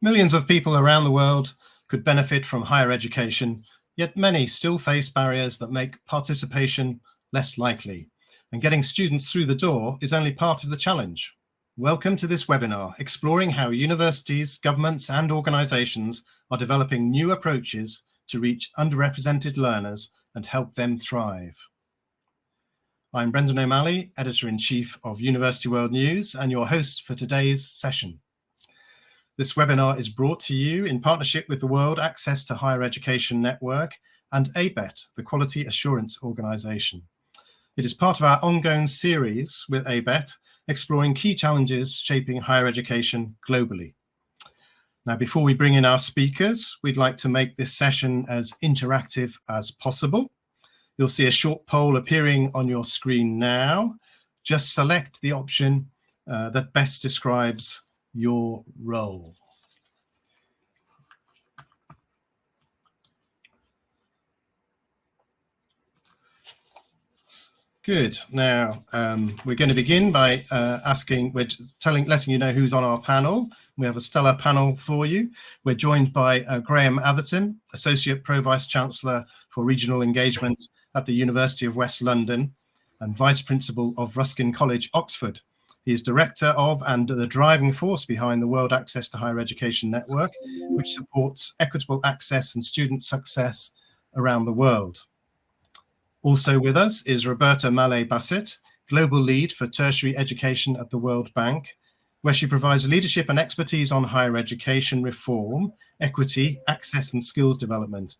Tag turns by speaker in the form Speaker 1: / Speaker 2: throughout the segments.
Speaker 1: Millions of people around the world could benefit from higher education, yet many still face barriers that make participation less likely. And getting students through the door is only part of the challenge. Welcome to this webinar, exploring how universities, governments, and organizations are developing new approaches to reach underrepresented learners and help them thrive. I'm Brendan O'Malley, Editor-in-Chief of University World News, and your host for today's session. This webinar is brought to you in partnership with the World Access to Higher Education Network and ABET, the Quality Assurance Organization. It is part of our ongoing series with ABET, exploring key challenges shaping higher education globally. Now, before we bring in our speakers, we'd like to make this session as interactive as possible. You'll see a short poll appearing on your screen now. Just select the option that best describes your role. Good. Now we're going to begin by letting you know who's on our panel. We have a stellar panel for you. We're joined by Graham Atherton, Associate Pro Vice Chancellor for Regional Engagement at the University of West London and Vice Principal of Ruskin College, Oxford. He is Director of and the driving force behind the World Access to Higher Education Network, which supports equitable access and student success around the world. Also with us is Roberta Mallet-Bassett, Global Lead for Tertiary Education at the World Bank, where she provides leadership and expertise on higher education reform, equity, access and skills development,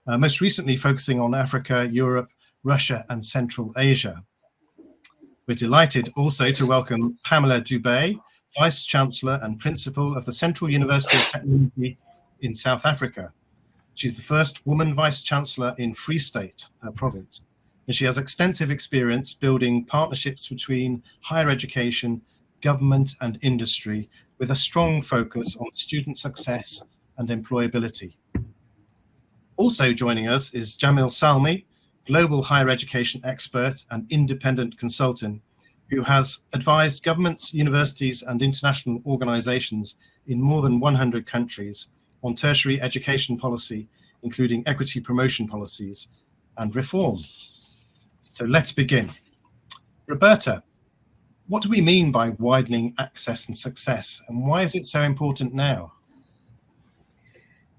Speaker 1: most recently focusing on Africa, Europe, Russia and Central Asia. We're delighted also to welcome Pamela Dubé, Vice Chancellor and Principal of the Central University of Technology in South Africa. She's the first woman Vice Chancellor in Free State, her province, and she has extensive experience building partnerships between higher education, government and industry with a strong focus on student success and employability. Also joining us is Jamil Salmi, Global Higher Education Expert and Independent Consultant, who has advised governments, universities and international organizations in more than 100 countries on tertiary education policy, including equity promotion policies and reform. So let's begin. Roberta, what do we mean by widening access and success, and why is it so important now?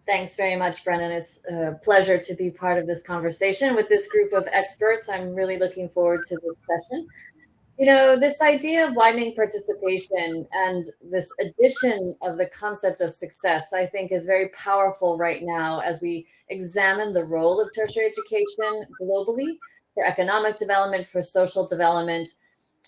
Speaker 2: Thanks very much, Brennan. It's a pleasure to be part of this conversation with this group of experts. I'm really looking forward to this session. You know, this idea of widening participation and this addition of the concept of success, I think, is very powerful right now as we examine the role of tertiary education globally for economic development, for social development.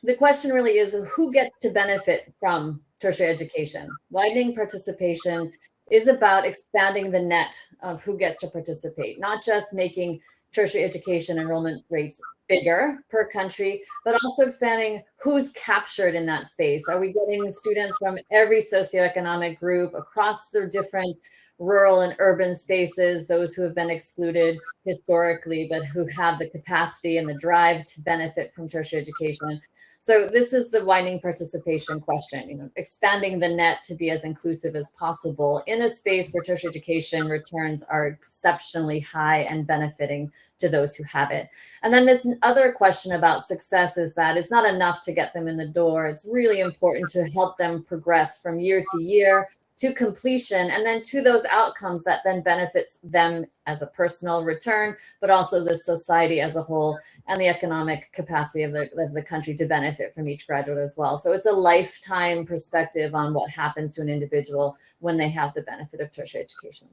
Speaker 2: The question really is, who gets to benefit from tertiary education? Widening participation is about expanding the net of who gets to participate, not just making tertiary education enrollment rates bigger per country, but also expanding who's captured in that space. Are we getting students from every socioeconomic group across the different rural and urban spaces, those who have been excluded historically, but who have the capacity and the drive to benefit from tertiary education? So this is the widening participation question, you know, expanding the net to be as inclusive as possible in a space where tertiary education returns are exceptionally high and benefiting to those who have it. And then this other question about success is that it's not enough to get them in the door. It's really important to help them progress from year to year to completion, and then to those outcomes that then benefits them as a personal return, but also the society as a whole and the economic capacity of the country to benefit from each graduate as well. So it's a lifetime perspective on what happens to an individual when they have the benefit of tertiary education.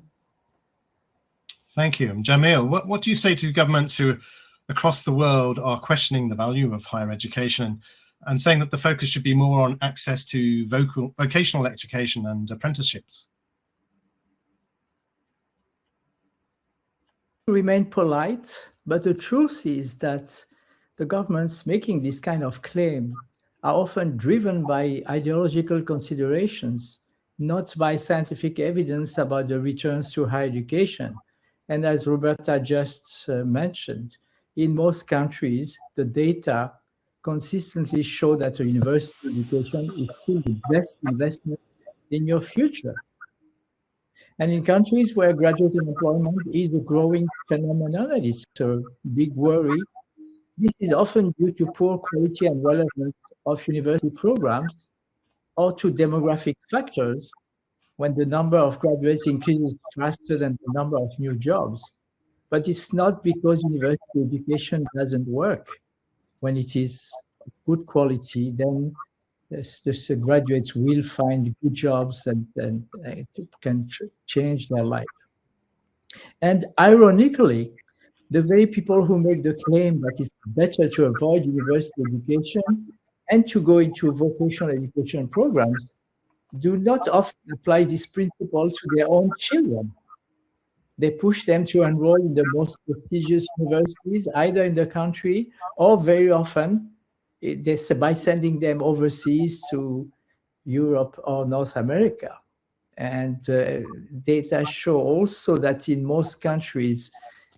Speaker 1: Thank you. Jamil, what do you say to governments who across the world are questioning the value of higher education and saying that the focus should be more on access to vocational education and apprenticeships?
Speaker 3: Remain polite, but the truth is that the governments making this kind of claim are often driven by ideological considerations, not by scientific evidence about the returns to higher education. And as Roberta just mentioned, in most countries, the data consistently show that a university education is still the best investment in your future. And in countries where graduate unemployment is a growing phenomenon, and it's a big worry, this is often due to poor quality and relevance of university programs or to demographic factors when the number of graduates increases faster than the number of new jobs. But it's not because university education doesn't work. When it is good quality, then the graduates will find good jobs and can change their life. And ironically, the very people who make the claim that it's better to avoid university education and to go into vocational education programs do not often apply this principle to their own children. They push them to enroll in the most prestigious universities, either in the country or very often by sending them overseas to Europe or North America. And data show also that in most countries,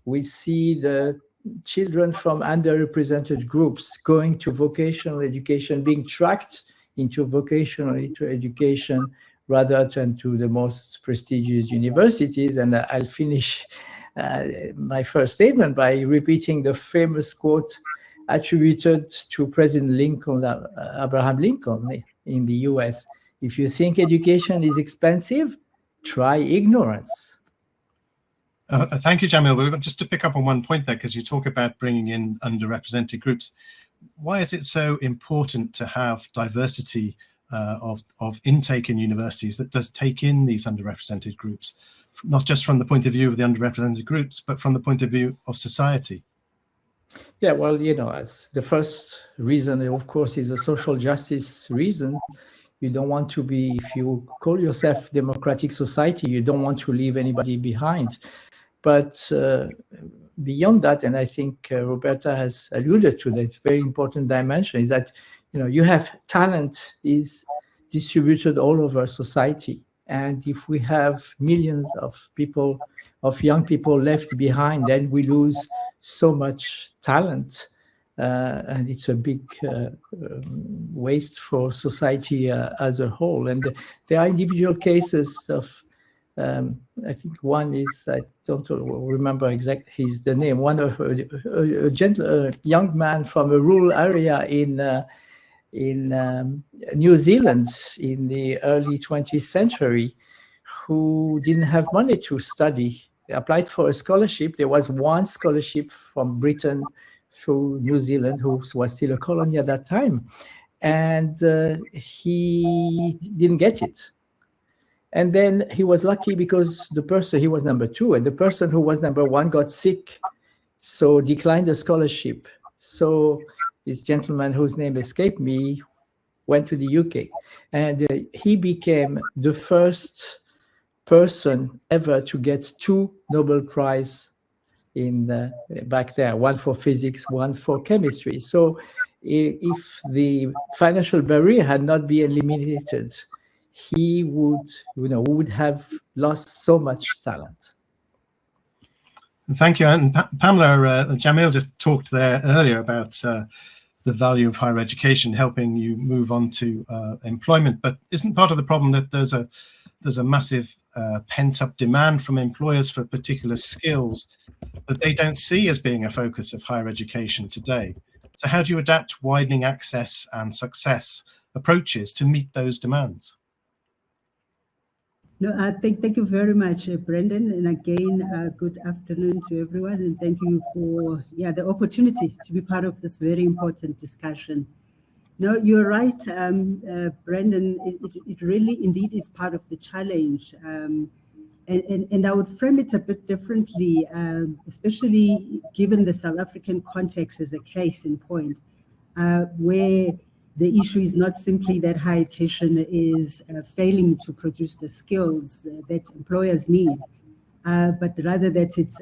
Speaker 3: we see the children from underrepresented groups going to vocational education, being tracked into vocational education rather than to the most prestigious universities. And I'll finish my first statement by repeating the famous quote attributed to President Lincoln, Abraham Lincoln in the US. If you think education is expensive, try ignorance.
Speaker 1: Thank you, Jamil. We're just to pick up on one point there, because you talk about bringing in underrepresented groups. Why is it so important to have diversity of intake in universities that does take in these underrepresented groups, not just from the point of view of the underrepresented groups, but from the point of view of society?
Speaker 3: Yeah, well, as the first reason, of course, is a social justice reason. You don't want to be, if you call yourself democratic society, you don't want to leave anybody behind. But beyond that, and I think Roberta has alluded to that very important dimension, is that you have talent is distributed all over society. And if we have millions of people, of young people left behind, then we lose so much talent. And it's a big waste for society as a whole. And there are individual cases of, I think one is, I don't remember exactly the name, one of a young man from a rural area in New Zealand in the early 20th century, who didn't have money to study. He applied for a scholarship. There was one scholarship from Britain through New Zealand, who was still a colony at that time. And he didn't get it. And then he was lucky because he was number 2, and the person who was number 1 got sick, so declined the scholarship. So this gentleman, whose name escaped me, went to the UK, and he became the first person ever to get 2 Nobel Prize back there, one for physics, one for chemistry. So if the financial barrier had not been eliminated, he would have lost so much talent.
Speaker 1: Thank you. And Pamela, Jamil just talked there earlier about the value of higher education helping you move on to employment. But isn't part of the problem that there's a massive pent-up demand from employers for particular skills that they don't see as being a focus of higher education today? So how do you adapt widening access and success approaches to meet those demands?
Speaker 4: No, thank you very much, Brendan. And again, good afternoon to everyone. And thank you for the opportunity to be part of this very important discussion. No, you're right, Brendan. It really indeed is part of the challenge. And I would frame it a bit differently, especially given the South African context as a case in point, where the issue is not simply that higher education is failing to produce the skills that employers need, but rather that it's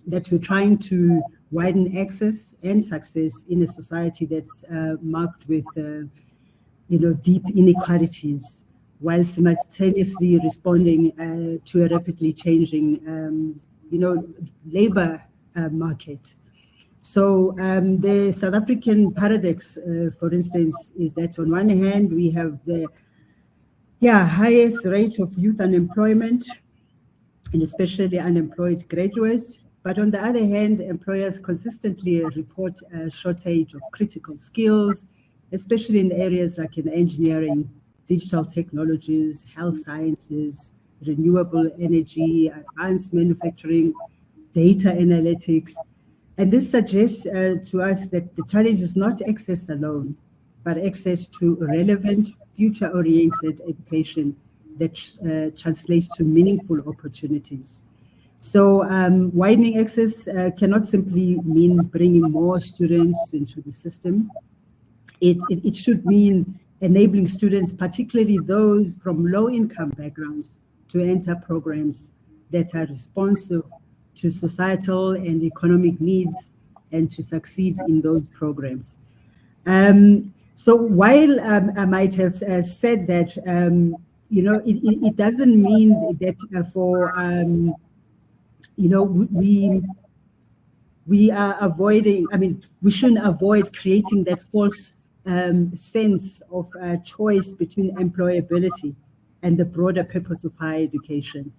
Speaker 4: that we're trying to widen access and success in a society that's marked with deep inequalities, while simultaneously responding to a rapidly changing labor market. So the South African paradox, for instance, is that on one hand, we have the highest rate of youth unemployment, and especially unemployed graduates. But on the other hand, employers consistently report a shortage of critical skills, especially in areas like in engineering, digital technologies, health sciences, renewable energy, advanced manufacturing, data analytics. And this suggests to us that the challenge is not access alone, but access to relevant, future-oriented education that translates to meaningful opportunities. So widening access cannot simply mean bringing more students into the system. It should mean enabling students, particularly those from low-income backgrounds, to enter programs that are responsive to societal and economic needs and to succeed in those programs. So while I might have said that, it doesn't mean that we are avoiding, we shouldn't avoid creating that false sense of choice between employability and the broader purpose of higher education.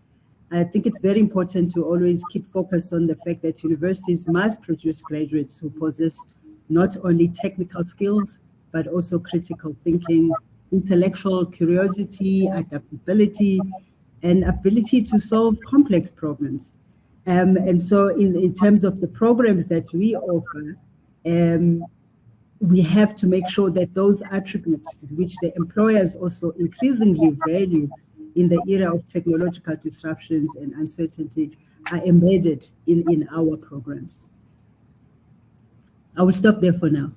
Speaker 4: I think it's very important to always keep focused on the fact that universities must produce graduates who possess not only technical skills, but also critical thinking, intellectual curiosity, adaptability, and ability to solve complex problems. And so in terms of the programs that we offer, we have to make sure that those attributes which the employers also increasingly value in the era of technological disruptions and uncertainty are embedded in our programs. I will stop there for now.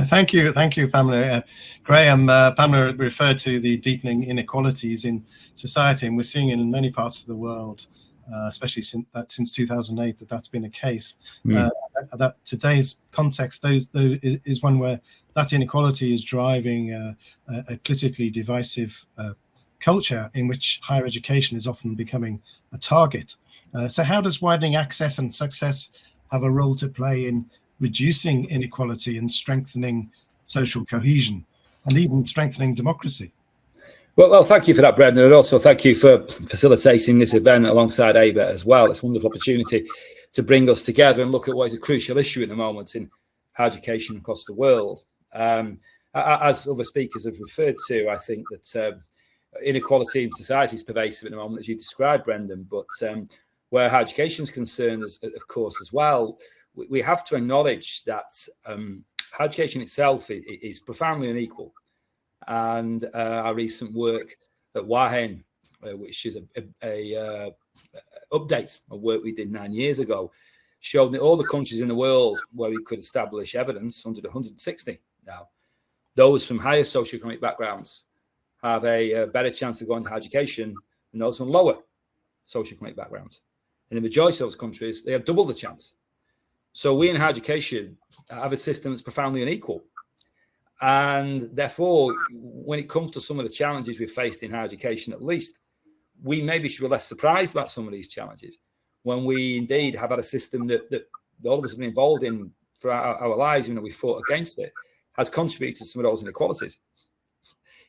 Speaker 1: Thank you, Pamela. Graham, Pamela referred to the deepening inequalities in society, and we're seeing it in many parts of the world, especially since 2008, that's been the case. That today's context is one where that inequality is driving a politically divisive culture in which higher education is often becoming a target. So how does widening access and success have a role to play in reducing inequality and strengthening social cohesion and even strengthening democracy?
Speaker 5: Well, thank you for that, Brendan, and also thank you for facilitating this event alongside ABET as well. It's a wonderful opportunity to bring us together and look at what is a crucial issue at the moment in higher education across the world. As other speakers have referred to, I think that inequality in society is pervasive at the moment, as you described, Brendan, but where higher education is concerned, of course, as well, we have to acknowledge that higher education itself is profoundly unequal. And our recent work at WAHEN, which is a update of work we did 9 years ago, showed that all the countries in the world where we could establish evidence, 160 now, those from higher socioeconomic backgrounds have a better chance of going to higher education than those from lower socioeconomic backgrounds. In the majority of those countries, they have double the chance. So we in higher education have a system that's profoundly unequal. And therefore, when it comes to some of the challenges we've faced in higher education, at least, we maybe should be less surprised about some of these challenges when we indeed have had a system that all of us have been involved in for our lives, even though we fought against it, has contributed to some of those inequalities.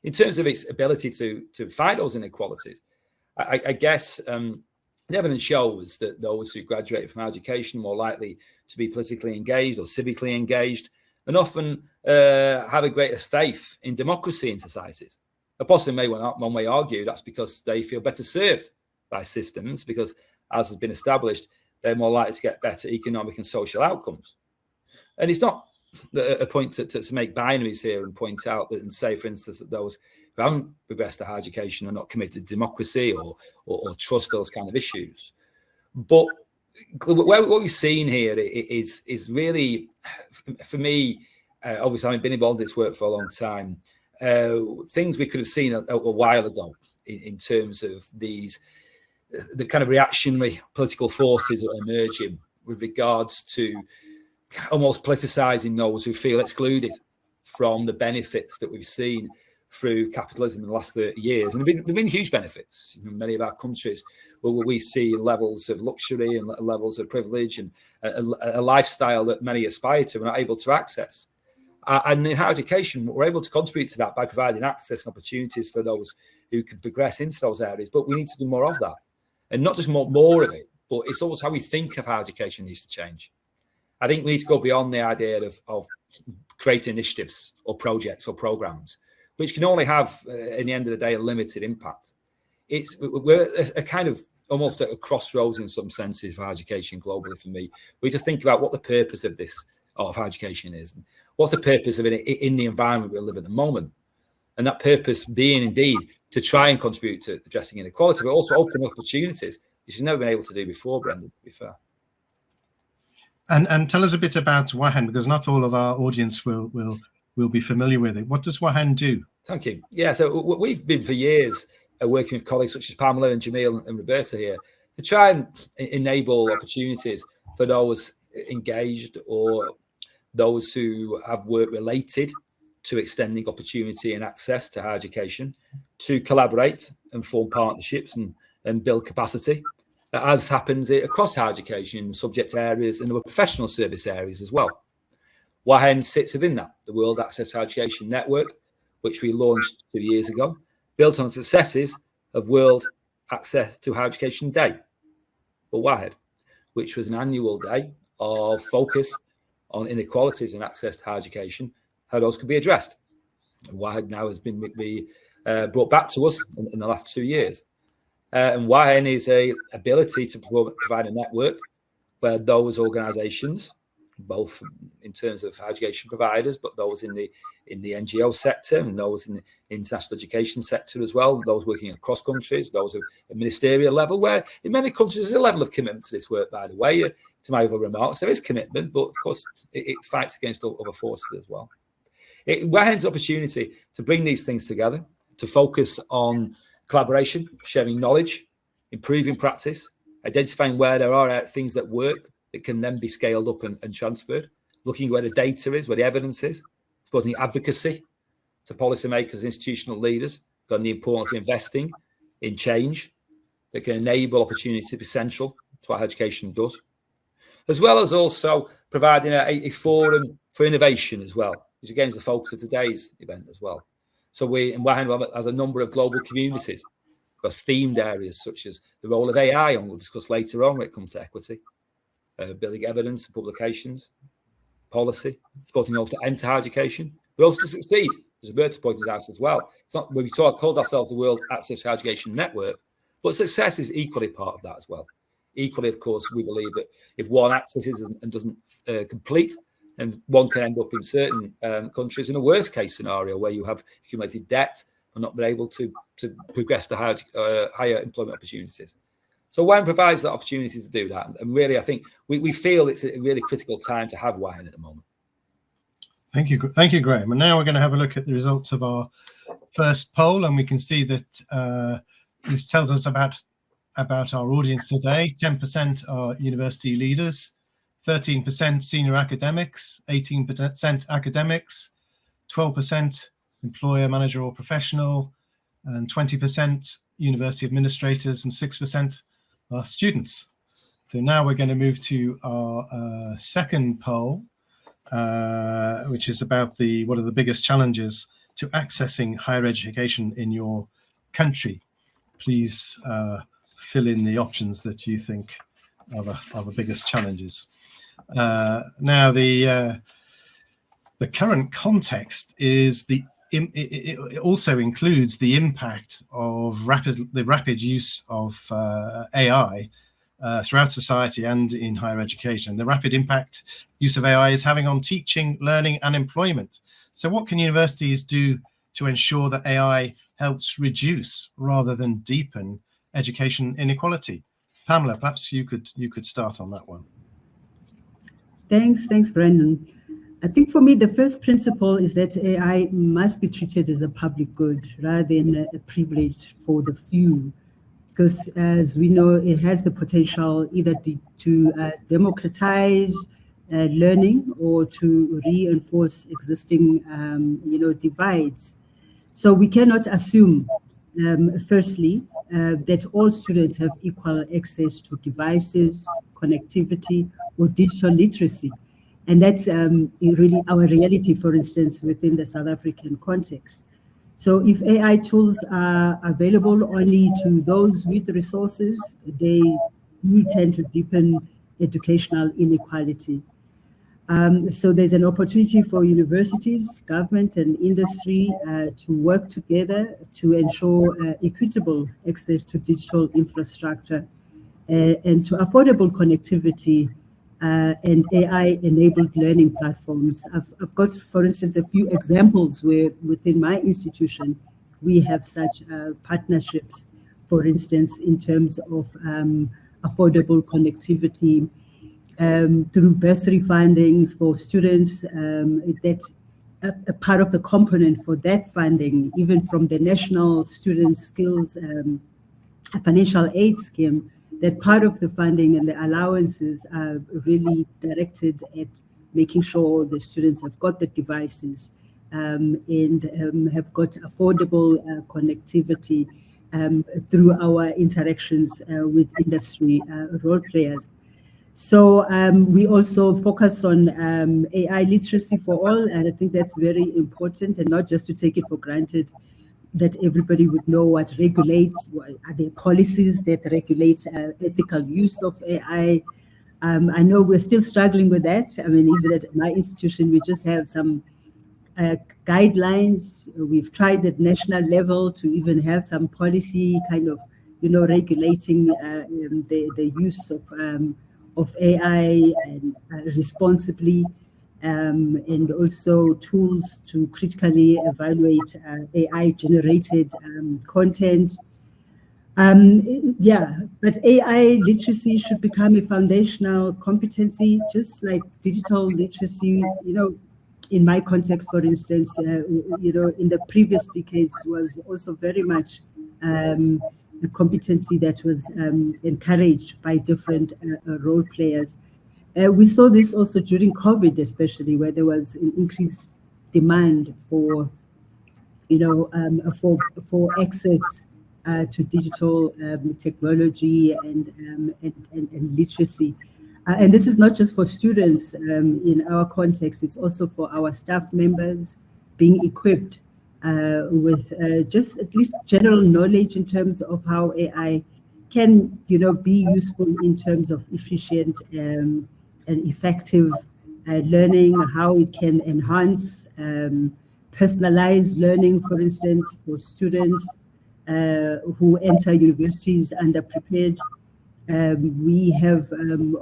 Speaker 5: In terms of its ability to fight those inequalities, I guess the evidence shows that those who graduate from education are more likely to be politically engaged or civically engaged, and often have a greater faith in democracy in societies. A person may one way argue that's because they feel better served by systems, because as has been established, they're more likely to get better economic and social outcomes. And it's not a point to make binaries here and point out that and say, for instance, that those who haven't progressed to higher education are not committed to democracy or trust those kind of issues. But what we've seen here is really, for me, obviously I've been involved in this work for a long time, things we could have seen a while ago in terms of the kind of reactionary political forces that are emerging with regards to almost politicizing those who feel excluded from the benefits that we've seen through capitalism in the last 30 years. And there have been huge benefits in many of our countries where we see levels of luxury and levels of privilege and a lifestyle that many aspire to and are able to access. And in higher education, we're able to contribute to that by providing access and opportunities for those who can progress into those areas. But we need to do more of that. and not just more of it, but it's also how we think of how education needs to change. I think we need to go beyond the idea of creating initiatives or projects or programs, which can only have, in the end of the day, a limited impact. We're a kind of almost at a crossroads in some senses for education globally. For me, we need to think about what the purpose of education is, and what's the purpose of it in the environment we live in at the moment, and that purpose being indeed to try and contribute to addressing inequality, but also open opportunities, which has never been able to do before, Brendan, to be fair.
Speaker 1: And tell us a bit about WAHEN, because not all of our audience will be familiar with it. What does WAHEN do?
Speaker 5: Thank you. Yeah, so we've been for years working with colleagues such as Pamela and Jamil and Roberta here to try and enable opportunities for those engaged or those who have work related to extending opportunity and access to higher education to collaborate and form partnerships and build capacity, as happens across higher education in subject areas and the professional service areas as well. WAHEN sits within that, the World Access to Education Network, which we launched 2 years ago, built on the successes of World Access to Higher Education Day, or WAHED, which was an annual day of focus on inequalities in access to higher education, how those could be addressed. And WAHED now has been brought back to us in the last 2 years. And WAHEN is a ability to provide a network where those organisations, both in terms of education providers, but those in the NGO sector and those in the international education sector as well, those working across countries, those at ministerial level, where in many countries there's a level of commitment to this work, by the way. To my other remarks, there is commitment, but of course it fights against other forces as well. WAHEN's opportunity to bring these things together, to focus on collaboration, sharing knowledge, improving practice, identifying where there are things that work that can then be scaled up and transferred, looking where the data is, where the evidence is, supporting advocacy to policymakers and institutional leaders, on the importance of investing in change that can enable opportunity to be central to what education does, as well as also providing a forum for innovation as well, which again is the focus of today's event as well. So we in WAHEN has a number of global communities across themed areas such as the role of AI, and we'll discuss later on when it comes to equity, building evidence and publications, policy, supporting those to enter higher education, but also to succeed, as Roberta pointed out as well. It's not we called ourselves the World Access to Education Network, but success is equally part of that as well. Equally, of course, we believe that if one accesses and doesn't complete, and one can end up in certain countries in a worst case scenario where you have accumulated debt and not been able to progress to higher employment opportunities. So WAHEN provides that opportunity to do that. And really, I think we feel it's a really critical time to have WAHEN at the moment.
Speaker 1: Thank you, Graham. And now we're going to have a look at the results of our first poll, and we can see that this tells us about our audience today. 10% are university leaders, 13% senior academics, 18% academics, 12% employer, manager, or professional, and 20% university administrators, and 6% are students. So now we're going to move to our second poll, which is about what are the biggest challenges to accessing higher education in your country. Please fill in the options that you think are the biggest challenges. Now, the current context is it also includes the impact of the rapid use of AI throughout society and in higher education. The rapid impact use of AI is having on teaching, learning, and employment. So what can universities do to ensure that AI helps reduce rather than deepen education inequality? Pamela, perhaps you could start on that one.
Speaker 4: Thanks, Brendan. I think for me, the first principle is that AI must be treated as a public good rather than a privilege for the few, because as we know, it has the potential either to democratize learning or to reinforce existing, divides. So we cannot assume, firstly, that all students have equal access to devices, connectivity, or digital literacy. And that's really our reality, for instance, within the South African context. So if AI tools are available only to those with resources, they do tend to deepen educational inequality. So there's an opportunity for universities, government, and industry to work together to ensure equitable access to digital infrastructure and to affordable connectivity and AI-enabled learning platforms. I've got, for instance, a few examples where within my institution, we have such partnerships, for instance, in terms of affordable connectivity, through bursary fundings for students, that a part of the component for that funding, even from the National Student Skills Financial Aid Scheme, that part of the funding and the allowances are really directed at making sure the students have got the devices and have got affordable connectivity through our interactions with industry role players. So we also focus on AI literacy for all, and I think that's very important, and not just to take it for granted that everybody would know what regulates, what are there policies that regulate ethical use of AI. I know we're still struggling with that. I mean, even at my institution, we just have some guidelines. We've tried at national level to even have some policy kind of, regulating the use of AI and responsibly, and also tools to critically evaluate AI-generated content. But AI literacy should become a foundational competency, just like digital literacy. In my context, for instance, in the previous decades was also very much a competency that was encouraged by different role players. We saw this also during COVID, especially, where there was an increased demand for, for access to digital technology and literacy. And this is not just for students in our context, it's also for our staff members being equipped with just at least general knowledge in terms of how AI can, be useful in terms of efficient and effective learning, how it can enhance personalized learning, for instance, for students who enter universities underprepared. We have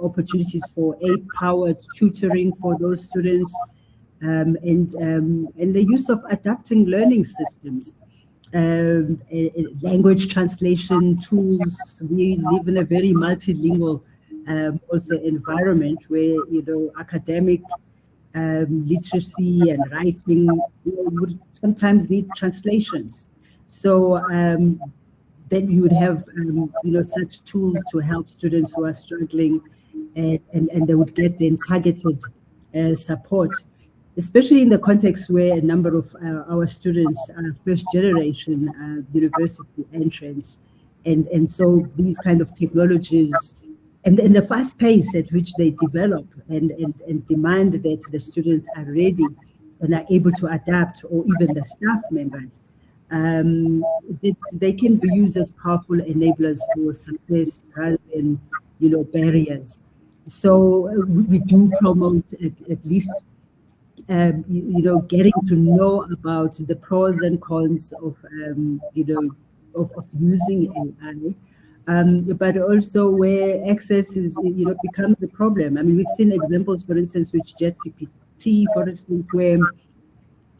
Speaker 4: opportunities for AI-powered tutoring for those students, and the use of adapting learning systems, language translation tools. We live in a very multilingual also environment where academic literacy and writing would sometimes need translations. So then you would have such tools to help students who are struggling, and they would get then targeted support, especially in the context where a number of our students are first generation university entrants. And so these kind of technologies and the fast pace at which they develop and demand that the students are ready and are able to adapt, or even the staff members, they can be used as powerful enablers for success rather than, barriers. So we do promote at least, getting to know about the pros and cons of, of using AI, but also where access is, becomes a problem. I mean, we've seen examples, for instance, with ChatGPT, for instance, where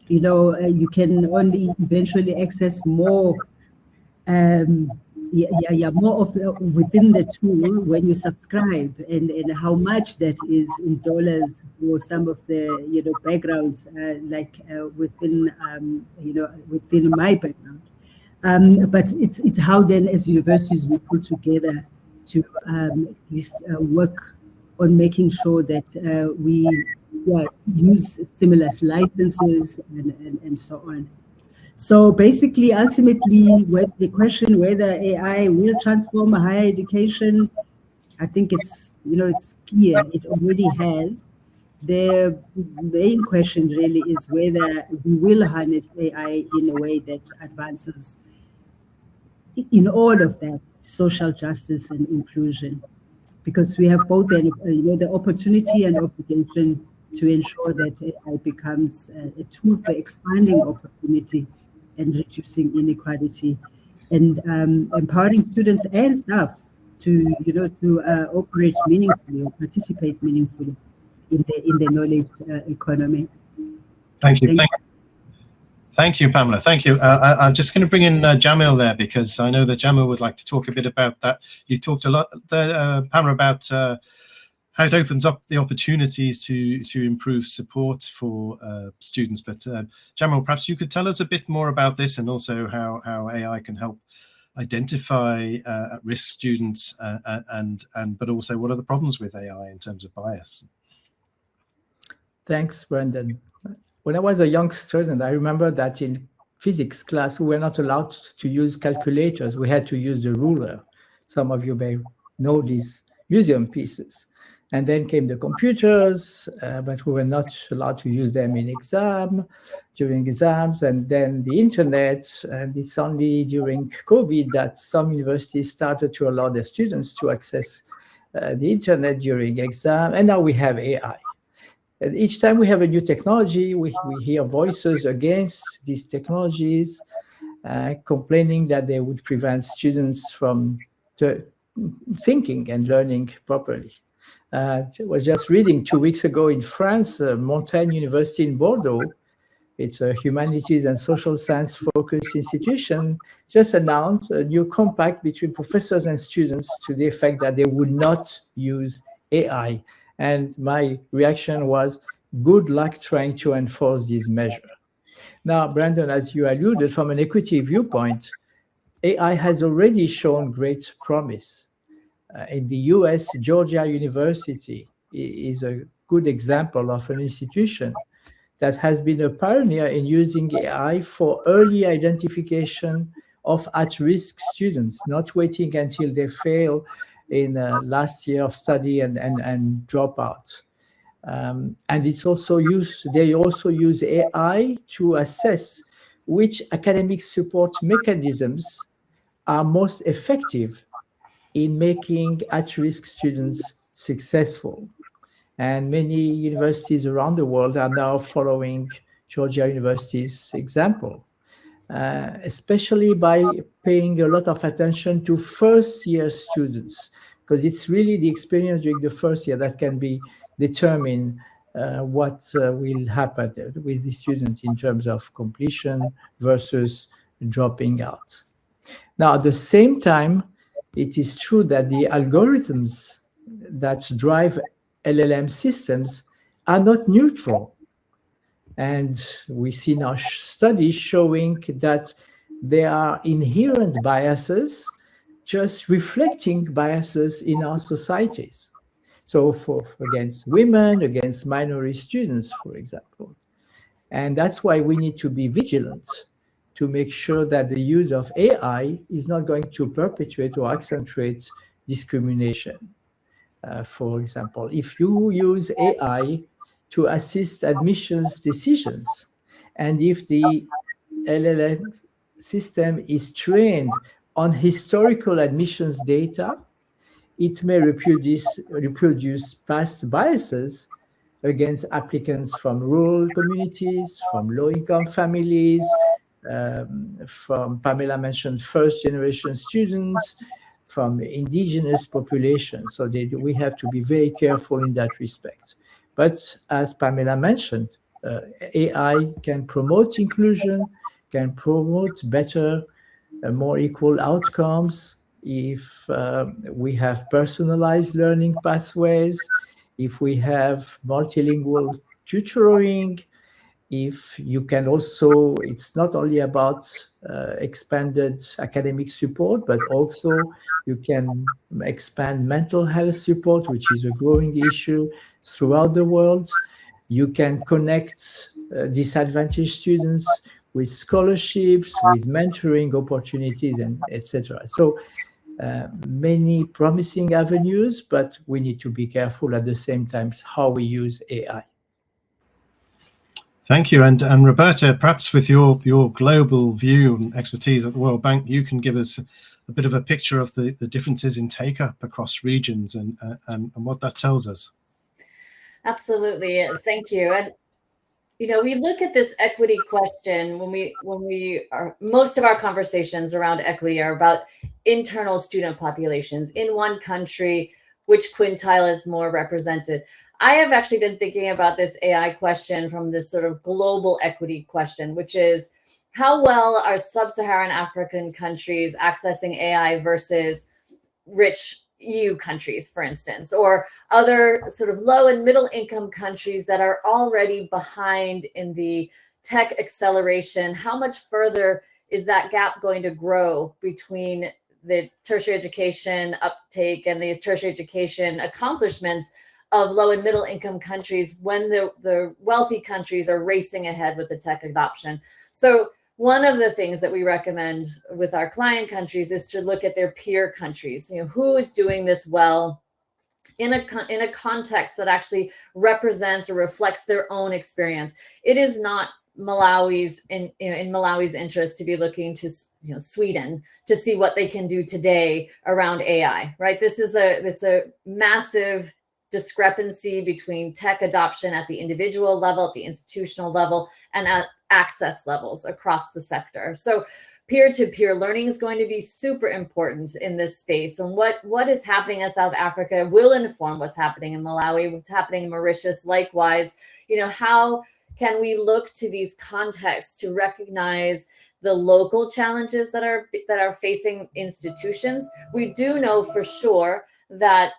Speaker 4: you can only eventually access more, more of within the tool when you subscribe, and how much that is in dollars for some of the backgrounds, like within within my background. But it's how then as universities we pull together to at least work on making sure that we use similar licenses and so on. So basically, ultimately, the question whether AI will transform higher education, I think it's it's clear it already has. the main question really is whether we will harness AI in a way that advances in all of that social justice and inclusion, because we have both the opportunity and obligation to ensure that AI becomes a tool for expanding opportunity and reducing inequality, and empowering students and staff to operate meaningfully or participate meaningfully in the knowledge economy.
Speaker 1: Thank you. Thank you, Pamela. Thank you. I'm just going to bring in Jamil there, because I know that Jamil would like to talk a bit about that. You talked a lot there, Pamela, about how it opens up the opportunities to improve support for students. But Jamil, perhaps you could tell us a bit more about this, and also how AI can help identify at-risk students, but also what are the problems with AI in terms of bias.
Speaker 3: Thanks, Brendan. When I was a young student, I remember that in physics class, we were not allowed to use calculators. We had to use the ruler. Some of you may know these museum pieces. And then came the computers, but we were not allowed to use them during exams, and then the internet. And it's only during COVID that some universities started to allow their students to access the internet during exam. And now we have AI. And each time we have a new technology, we hear voices against these technologies, complaining that they would prevent students from thinking and learning properly. I was just reading 2 weeks ago in France, Montaigne University in Bordeaux. It's a humanities and social science focused institution, just announced a new compact between professors and students to the effect that they would not use AI. And my reaction was, good luck trying to enforce this measure. Now, Brandon, as you alluded, from an equity viewpoint, AI has already shown great promise. In the US, Georgia University is a good example of an institution that has been a pioneer in using AI for early identification of at-risk students, not waiting until they fail in last year of study and drop out. And it's also they also use AI to assess which academic support mechanisms are most effective in making at-risk students successful. And many universities around the world are now following Georgia University's example, especially by paying a lot of attention to first-year students, because it's really the experience during the first year that can determine what will happen with the student in terms of completion versus dropping out. Now, at the same time, it is true that the algorithms that drive LLM systems are not neutral. And we see now studies showing that there are inherent biases just reflecting biases in our societies. So against women, against minority students, for example. And that's why we need to be vigilant to make sure that the use of AI is not going to perpetuate or accentuate discrimination. For example, if you use AI to assist admissions decisions, and if the LLM system is trained on historical admissions data, it may reproduce past biases against applicants from rural communities, from low-income families, from Pamela mentioned first-generation students, from indigenous populations. So we have to be very careful in that respect. But as Pamela mentioned, AI can promote inclusion, can promote better, more equal outcomes if we have personalized learning pathways, if we have multilingual tutoring, if you can also, it's not only about expanded academic support, but also you can expand mental health support, which is a growing issue throughout the world. You can connect disadvantaged students with scholarships, with mentoring opportunities, and etc. So many promising avenues, but we need to be careful at the same time how we use AI.
Speaker 1: Thank you. And Roberta, perhaps with your global view and expertise at the World Bank, you can give us a bit of a picture of the differences in take-up across regions and what that tells us.
Speaker 2: Absolutely. Thank you. And we look at this equity question when we are, most of our conversations around equity are about internal student populations in one country, which quintile is more represented. I have actually been thinking about this AI question from this sort of global equity question, which is how well are sub-Saharan African countries accessing AI versus rich EU countries, for instance, or other sort of low and middle income countries that are already behind in the tech acceleration? How much further is that gap going to grow between the tertiary education uptake and the tertiary education accomplishments of low and middle income countries when the wealthy countries are racing ahead with the tech adoption? So one of the things that we recommend with our client countries is to look at their peer countries. Who is doing this well in a context that actually represents or reflects their own experience. It is not Malawi's in Malawi's interest to be looking to Sweden to see what they can do today around AI, right? This is a massive discrepancy between tech adoption at the individual level, at the institutional level, and at access levels across the sector. So peer-to-peer learning is going to be super important in this space. And what is happening in South Africa will inform what's happening in Malawi, what's happening in Mauritius. Likewise, how can we look to these contexts to recognize the local challenges that are facing institutions? We do know for sure that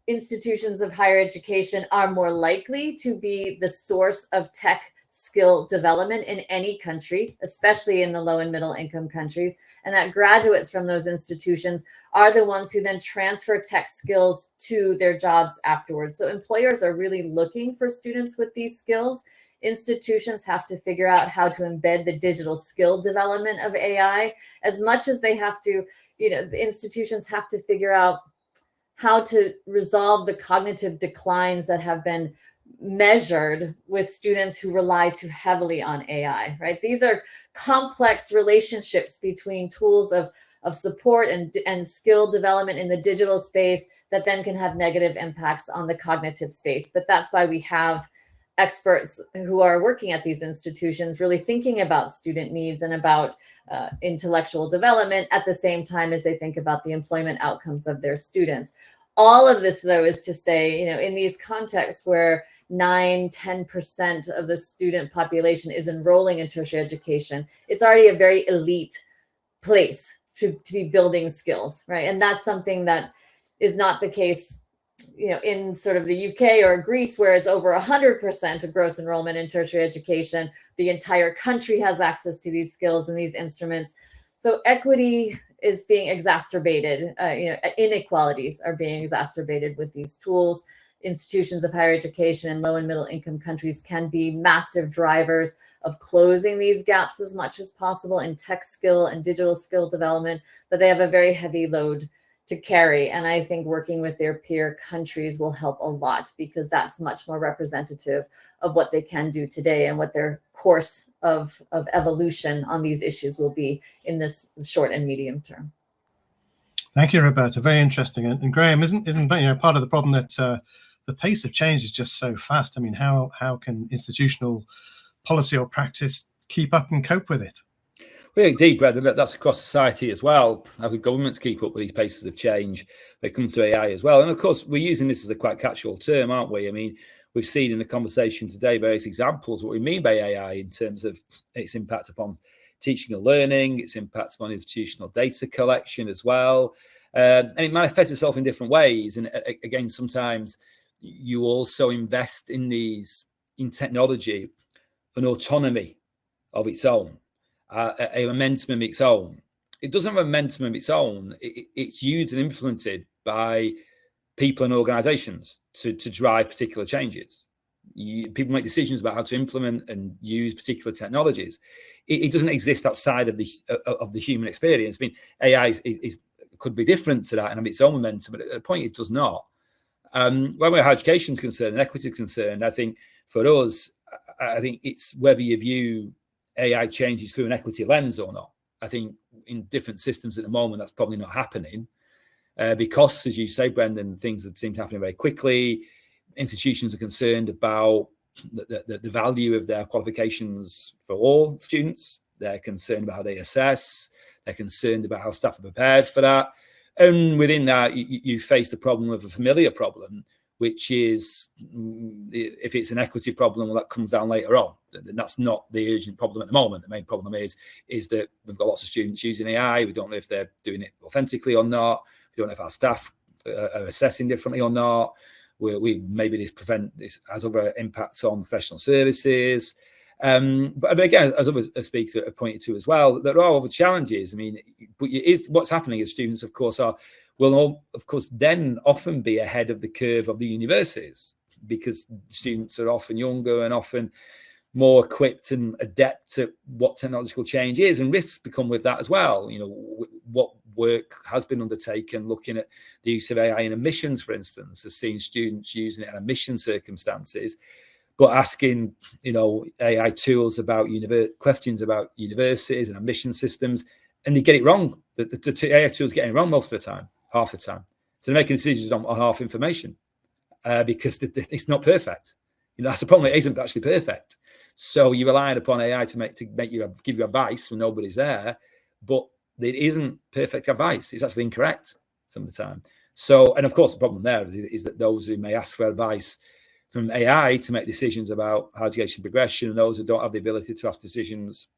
Speaker 2: institutions of higher education are more likely to be the source of tech skill development in any country, especially in the low and middle income countries, and that graduates from those institutions are the ones who then transfer tech skills to their jobs afterwards. So employers are really looking for students with these skills. Institutions have to figure out how to embed the digital skill development of AI as much as they have to, the institutions have to figure out how to resolve the cognitive declines that have been measured with students who rely too heavily on AI, right? These are complex relationships between tools of support and skill development in the digital space that then can have negative impacts on the cognitive space. But that's why we have experts who are working at these institutions really thinking about student needs and about intellectual development at the same time as they think about the employment outcomes of their students. All of this, though, is to say, in these contexts where 9-10% of the student population is enrolling in tertiary education, it's already a very elite place to be building skills, right? And that's something that is not the case, in sort of the UK or Greece, where it's over 100% of gross enrollment in tertiary education. The entire country has access to these skills and these instruments. So equity is being exacerbated, inequalities are being exacerbated with these tools. Institutions of higher education in low and middle income countries can be massive drivers of closing these gaps as much as possible in tech skill and digital skill development, but they have a very heavy load to carry. And I think working with their peer countries will help a lot, because that's much more representative of what they can do today and what their course of evolution on these issues will be in this short and medium term.
Speaker 1: Thank you, Roberta. Very interesting. And Graham, isn't part of the problem that the pace of change is just so fast? I mean, how can institutional policy or practice keep up and cope with it?
Speaker 5: Well, indeed, Brad, that's across society as well. How can governments keep up with these paces of change when it comes to AI as well? And of course, we're using this as a quite catch-all term, aren't we? I mean, we've seen in the conversation today various examples what we mean by AI in terms of its impact upon teaching and learning, its impact upon institutional data collection as well. And it manifests itself in different ways. And again, sometimes you also invest in technology, an autonomy of its own. A momentum of its own. It doesn't have a momentum of its own. It's used and implemented by people and organizations to drive particular changes. People make decisions about how to implement and use particular technologies. It doesn't exist outside of the human experience. I mean, AI is could be different to that and have its own momentum, but at the point it does not. Where higher education is concerned and equity is concerned, I think for us, I think it's whether you view AI changes through an equity lens or not. I think in different systems at the moment, that's probably not happening because, as you say, Brendan, things that seem to happen very quickly. Institutions are concerned about the value of their qualifications for all students. They're concerned about how they assess. They're concerned about how staff are prepared for that. And within that, you face the problem of a familiar problem, which is if it's an equity problem, well, that comes down later on. And that's not the urgent problem at the moment. The main problem is that we've got lots of students using AI. We don't know if they're doing it authentically or not. We don't know if our staff are assessing differently or not. Maybe this has other impacts on professional services. But again, as other speakers have pointed to as well, there are other challenges. I mean, but what's happening is students, of course, will of course then often be ahead of the curve of the universities because students are often younger and often more equipped and adept at what technological change is, and risks become with that as well. You know, what work has been undertaken looking at the use of AI in admissions, for instance, has seen students using it in admission circumstances, but asking, you know, AI tools about questions about universities and admission systems, and they get it wrong. The AI tools getting it wrong most of the time, half the time. So they're making decisions on half information because it's not perfect. You know, that's the problem. It isn't actually perfect. So you're relying upon AI to give you advice when nobody's there, but it isn't perfect advice. It's actually incorrect some of the time. So, and of course, the problem there is that those who may ask for advice from AI to make decisions about higher education progression, and those who don't have the ability to have decisions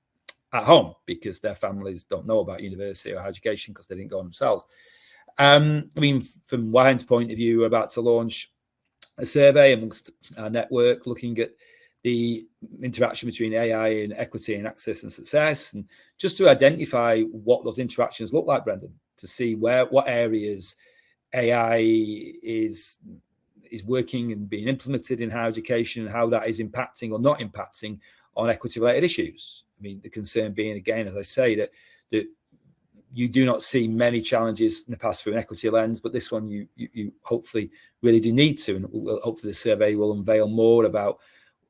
Speaker 5: at home because their families don't know about university or higher education because they didn't go themselves. I mean, from WINE's point of view, we're about to launch a survey amongst our network looking at the interaction between AI and equity and access and success, and just to identify what those interactions look like, Brendan, to see what areas AI is working and being implemented in higher education and how that is impacting or not impacting on equity-related issues. I mean, the concern being, again, as I say, that you do not see many challenges in the past through an equity lens, but this one you hopefully really do need to, and hopefully the survey will unveil more about.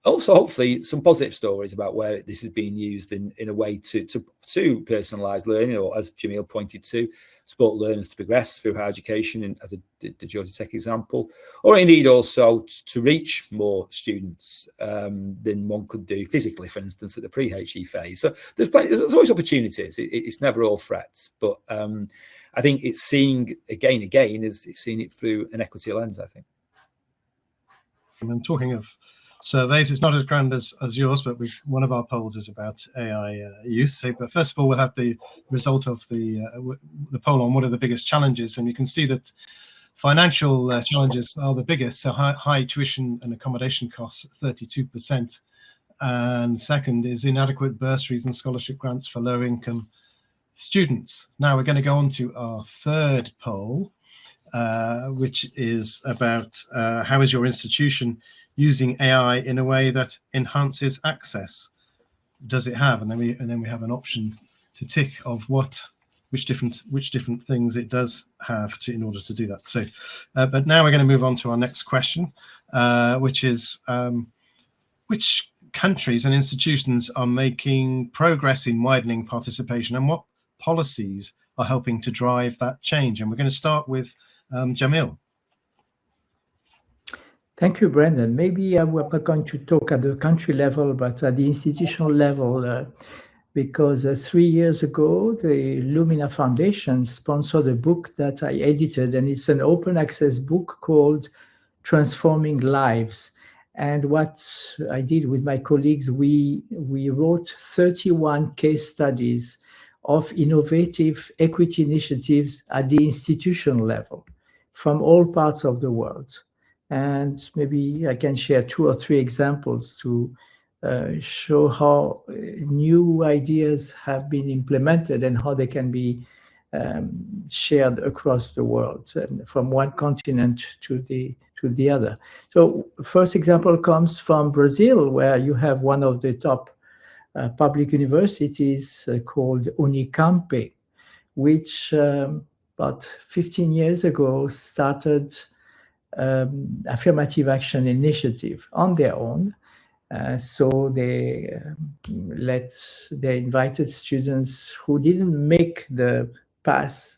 Speaker 5: Also, hopefully, some positive stories about where this is being used in a way to personalised learning, or as Jamil pointed to, support learners to progress through higher education, and as the Georgia Tech example, or indeed also to reach more students than one could do physically, for instance, at the pre-HE phase. So there's always opportunities. It's never all threats, but I think it's seeing again is it's seeing it through an equity lens, I think.
Speaker 1: And talking of surveys, it's not as grand as yours, but one of our polls is about AI use. So, but first of all, we'll have the result of the poll on what are the biggest challenges, and you can see that financial challenges are the biggest. So high tuition and accommodation costs, 32%, and second is inadequate bursaries and scholarship grants for low-income students. Now we're going to go on to our third poll, which is about how is your institution using AI in a way that enhances access? Does it have? And then we have an option to tick of which different things it does have in order to do that. So, but now we're going to move on to our next question, which is which countries and institutions are making progress in widening participation, and what policies are helping to drive that change? And we're going to start with Jamil.
Speaker 3: Thank you, Brendan. Maybe we're not going to talk at the country level, but at the institutional level, because 3 years ago, the Lumina Foundation sponsored a book that I edited, and it's an open access book called Transforming Lives. And what I did with my colleagues, we wrote 31 case studies of innovative equity initiatives at the institutional level from all parts of the world. And maybe I can share 2 or 3 examples to show how new ideas have been implemented and how they can be shared across the world, and from one continent to the other. So first example comes from Brazil, where you have one of the top public universities called Unicamp, which about 15 years ago, started affirmative action initiative on their own. So they invited students who didn't make the pass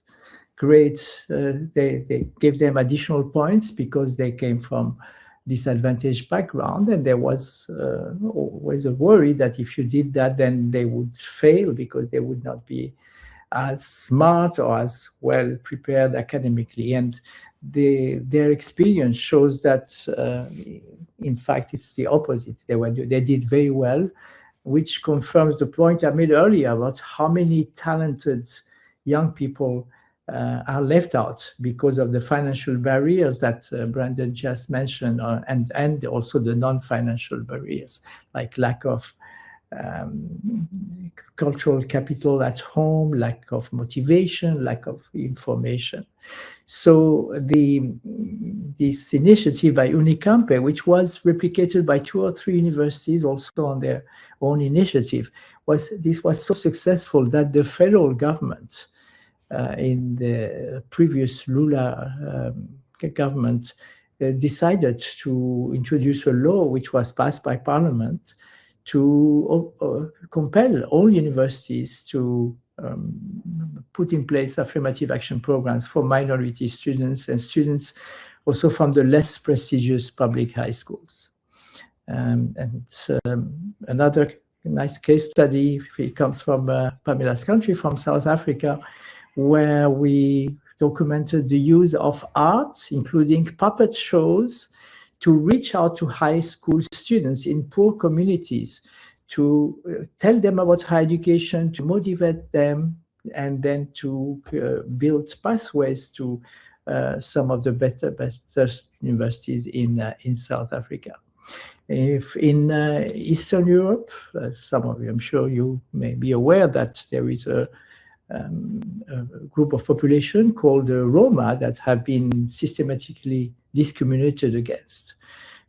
Speaker 3: grade. They gave them additional points because they came from disadvantaged background, and there was always a worry that if you did that, then they would fail because they would not be as smart or as well prepared academically. And their experience shows that in fact it's the opposite. They did very well, which confirms the point I made earlier about how many talented young people are left out because of the financial barriers that Brandon just mentioned, and also the non-financial barriers like lack of cultural capital at home, lack of motivation, lack of information. So this initiative by Unicampe, which was replicated by 2 or 3 universities also on their own initiative, was so successful that the federal government in the previous Lula government decided to introduce a law which was passed by Parliament to compel all universities to put in place affirmative action programs for minority students and students also from the less prestigious public high schools. Another nice case study, it comes from Pamela's country, from South Africa, where we documented the use of art, including puppet shows, to reach out to high school students in poor communities, to tell them about higher education, to motivate them, and then to build pathways to some of the best universities in South Africa. If in Eastern Europe, some of you, I'm sure you may be aware that there is a group of population called the Roma that have been systematically discriminated against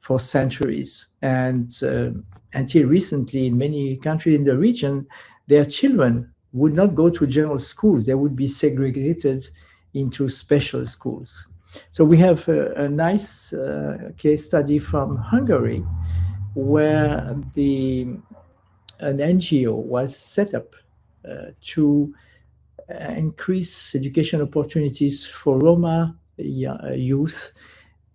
Speaker 3: for centuries. And until recently, in many countries in the region, their children would not go to general schools. They would be segregated into special schools. So we have a nice case study from Hungary, where an NGO was set up to increase education opportunities for Roma youth.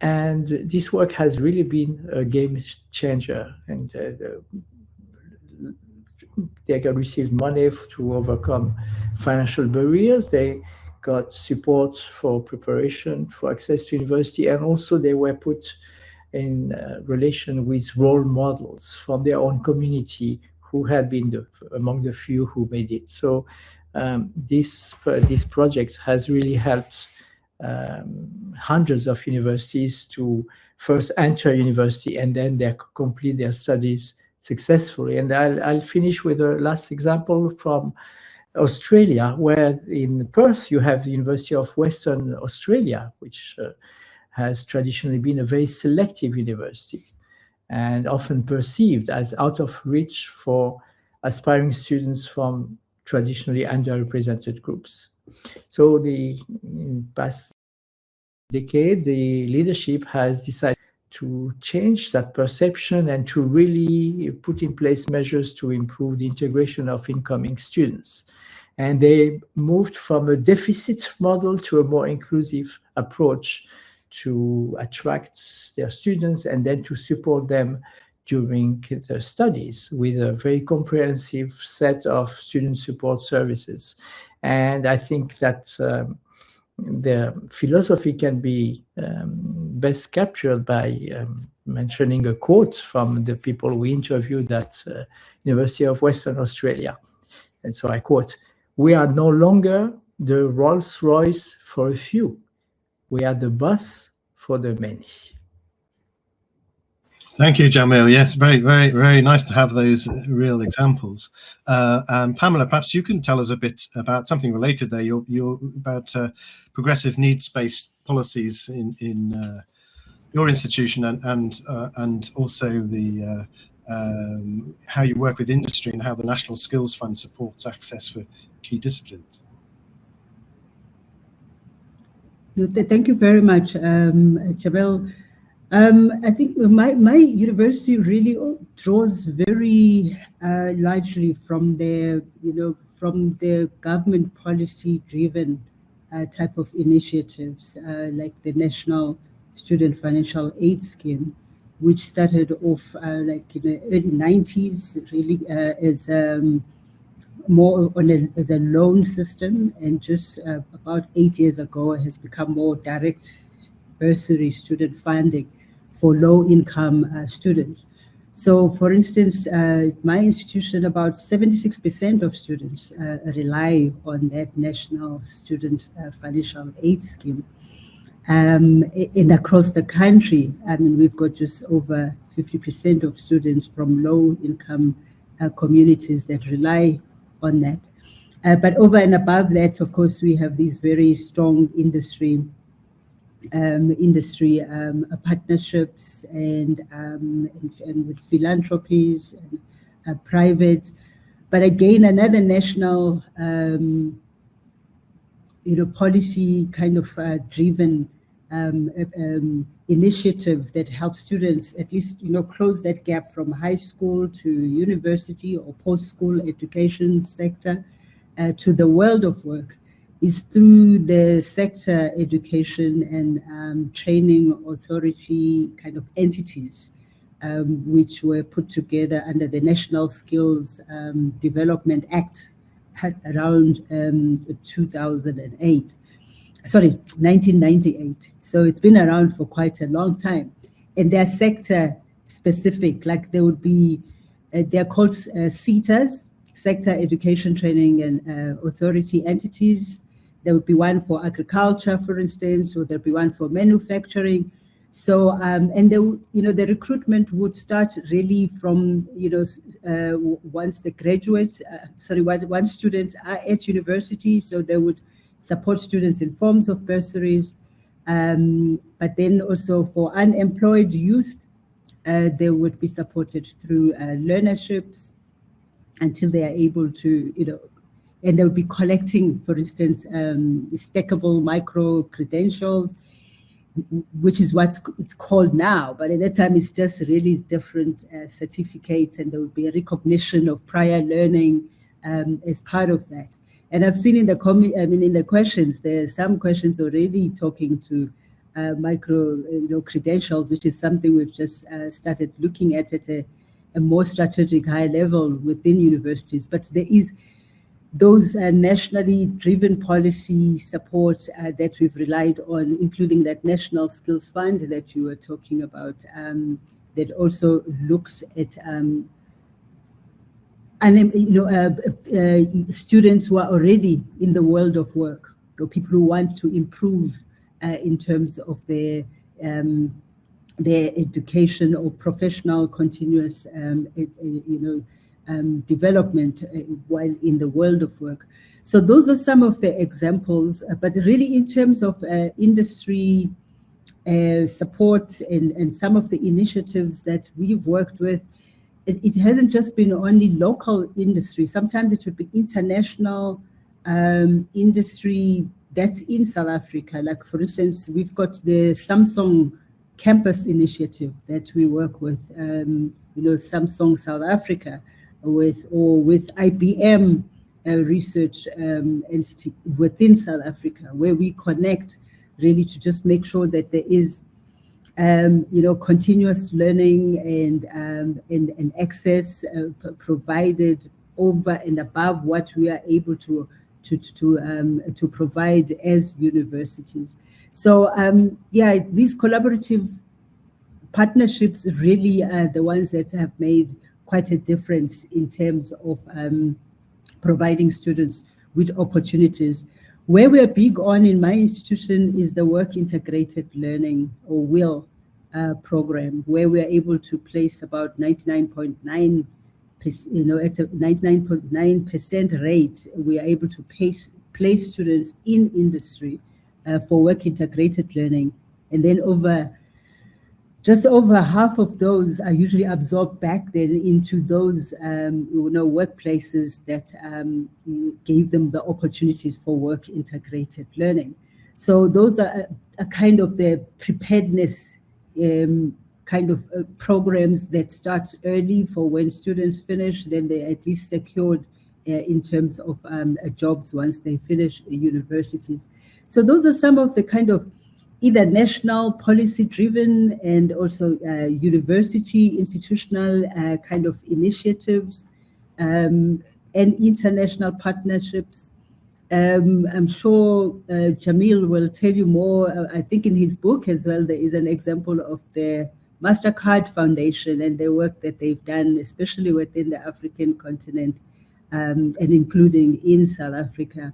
Speaker 3: And this work has really been a game changer. And they received money to overcome financial barriers. They got support for preparation, for access to university, and also they were put in relation with role models from their own community who had been among the few who made it. So this project has really helped hundreds of universities to first enter university and then they complete their studies successfully. And I'll finish with a last example from Australia, where in Perth you have the University of Western Australia, which has traditionally been a very selective university and often perceived as out of reach for aspiring students from traditionally underrepresented groups. So in past decade, the leadership has decided to change that perception and to really put in place measures to improve the integration of incoming students. And they moved from a deficit model to a more inclusive approach to attract their students and then to support them during their studies with a very comprehensive set of student support services. And I think that the philosophy can be best captured by mentioning a quote from the people we interviewed at University of Western Australia. And so I quote, "We are no longer the Rolls-Royce for a few. We are the bus for the many."
Speaker 1: Thank you, Jamil. Yes, very, very, very nice to have those real examples. And Pamela, perhaps you can tell us a bit about something related there. You're about progressive needs-based policies in your institution, and also the how you work with industry and how the National Skills Fund supports access for key disciplines.
Speaker 4: No, thank you very much, Jabel. I think my university really draws very largely from the from the government policy driven type of initiatives like the National Student Financial Aid Scheme, which started off like in the early 90s, really as more as a loan system, and just about 8 years ago has become more direct bursary student funding for low-income students. So, for instance, my institution, about 76% of students rely on that National Student Financial Aid Scheme. And across the country, I mean, we've got just over 50% of students from low-income communities that rely on that. But over and above that, of course, we have these very strong industry partnerships and with philanthropies and private. But again, another national, policy kind of driven initiative that helps students at least, close that gap from high school to university or post-school education sector to the world of work, is through the sector education and training authority kind of entities, which were put together under the National Skills Development Act around 1998. So it's been around for quite a long time. And they're sector specific, like there would be, they're called SETAs, Sector Education Training and Authority Entities. There would be one for agriculture, for instance, or there'd be one for manufacturing. So, and the recruitment would start really from, once the graduates, once students are at university, so they would support students in forms of bursaries. But then also for unemployed youth, they would be supported through learnerships until they are able to, and they would be collecting, for instance, stackable micro credentials, which is what it's called now. But at that time, it's just really different certificates, and there would be a recognition of prior learning as part of that. And I've seen in the in the questions, there's some questions already talking to micro credentials, which is something we've just started looking at a more strategic high level within universities. But there is those nationally driven policy support that we've relied on, including that National Skills Fund that you were talking about, that also looks at students who are already in the world of work, or people who want to improve in terms of their education or professional continuous development while in the world of work. So those are some of the examples, but really in terms of industry support and some of the initiatives that we've worked with, it hasn't just been only local industry. Sometimes it would be international industry that's in South Africa. Like, for instance, we've got the Samsung Campus Initiative that we work with, Samsung South Africa, with IBM research entity within South Africa, where we connect really to just make sure that there is continuous learning and access provided over and above what we are able to provide as universities. So these collaborative partnerships really are the ones that have made quite a difference in terms of providing students with opportunities. Where we're big on in my institution is the Work Integrated Learning, or WIL program, where we're able to place about 99.9%, at a 99.9% rate, we are able to place students in industry for work integrated learning. And then just over half of those are usually absorbed back then into those workplaces that gave them the opportunities for work integrated learning. So those are a kind of the preparedness kind of programs that starts early for when students finish, then they're at least secured in terms of jobs once they finish universities. So those are some of the kind of either national policy driven and also university institutional kind of initiatives and international partnerships. I'm sure Jamil will tell you more. I think in his book as well, there is an example of the MasterCard Foundation and the work that they've done, especially within the African continent and including in South Africa,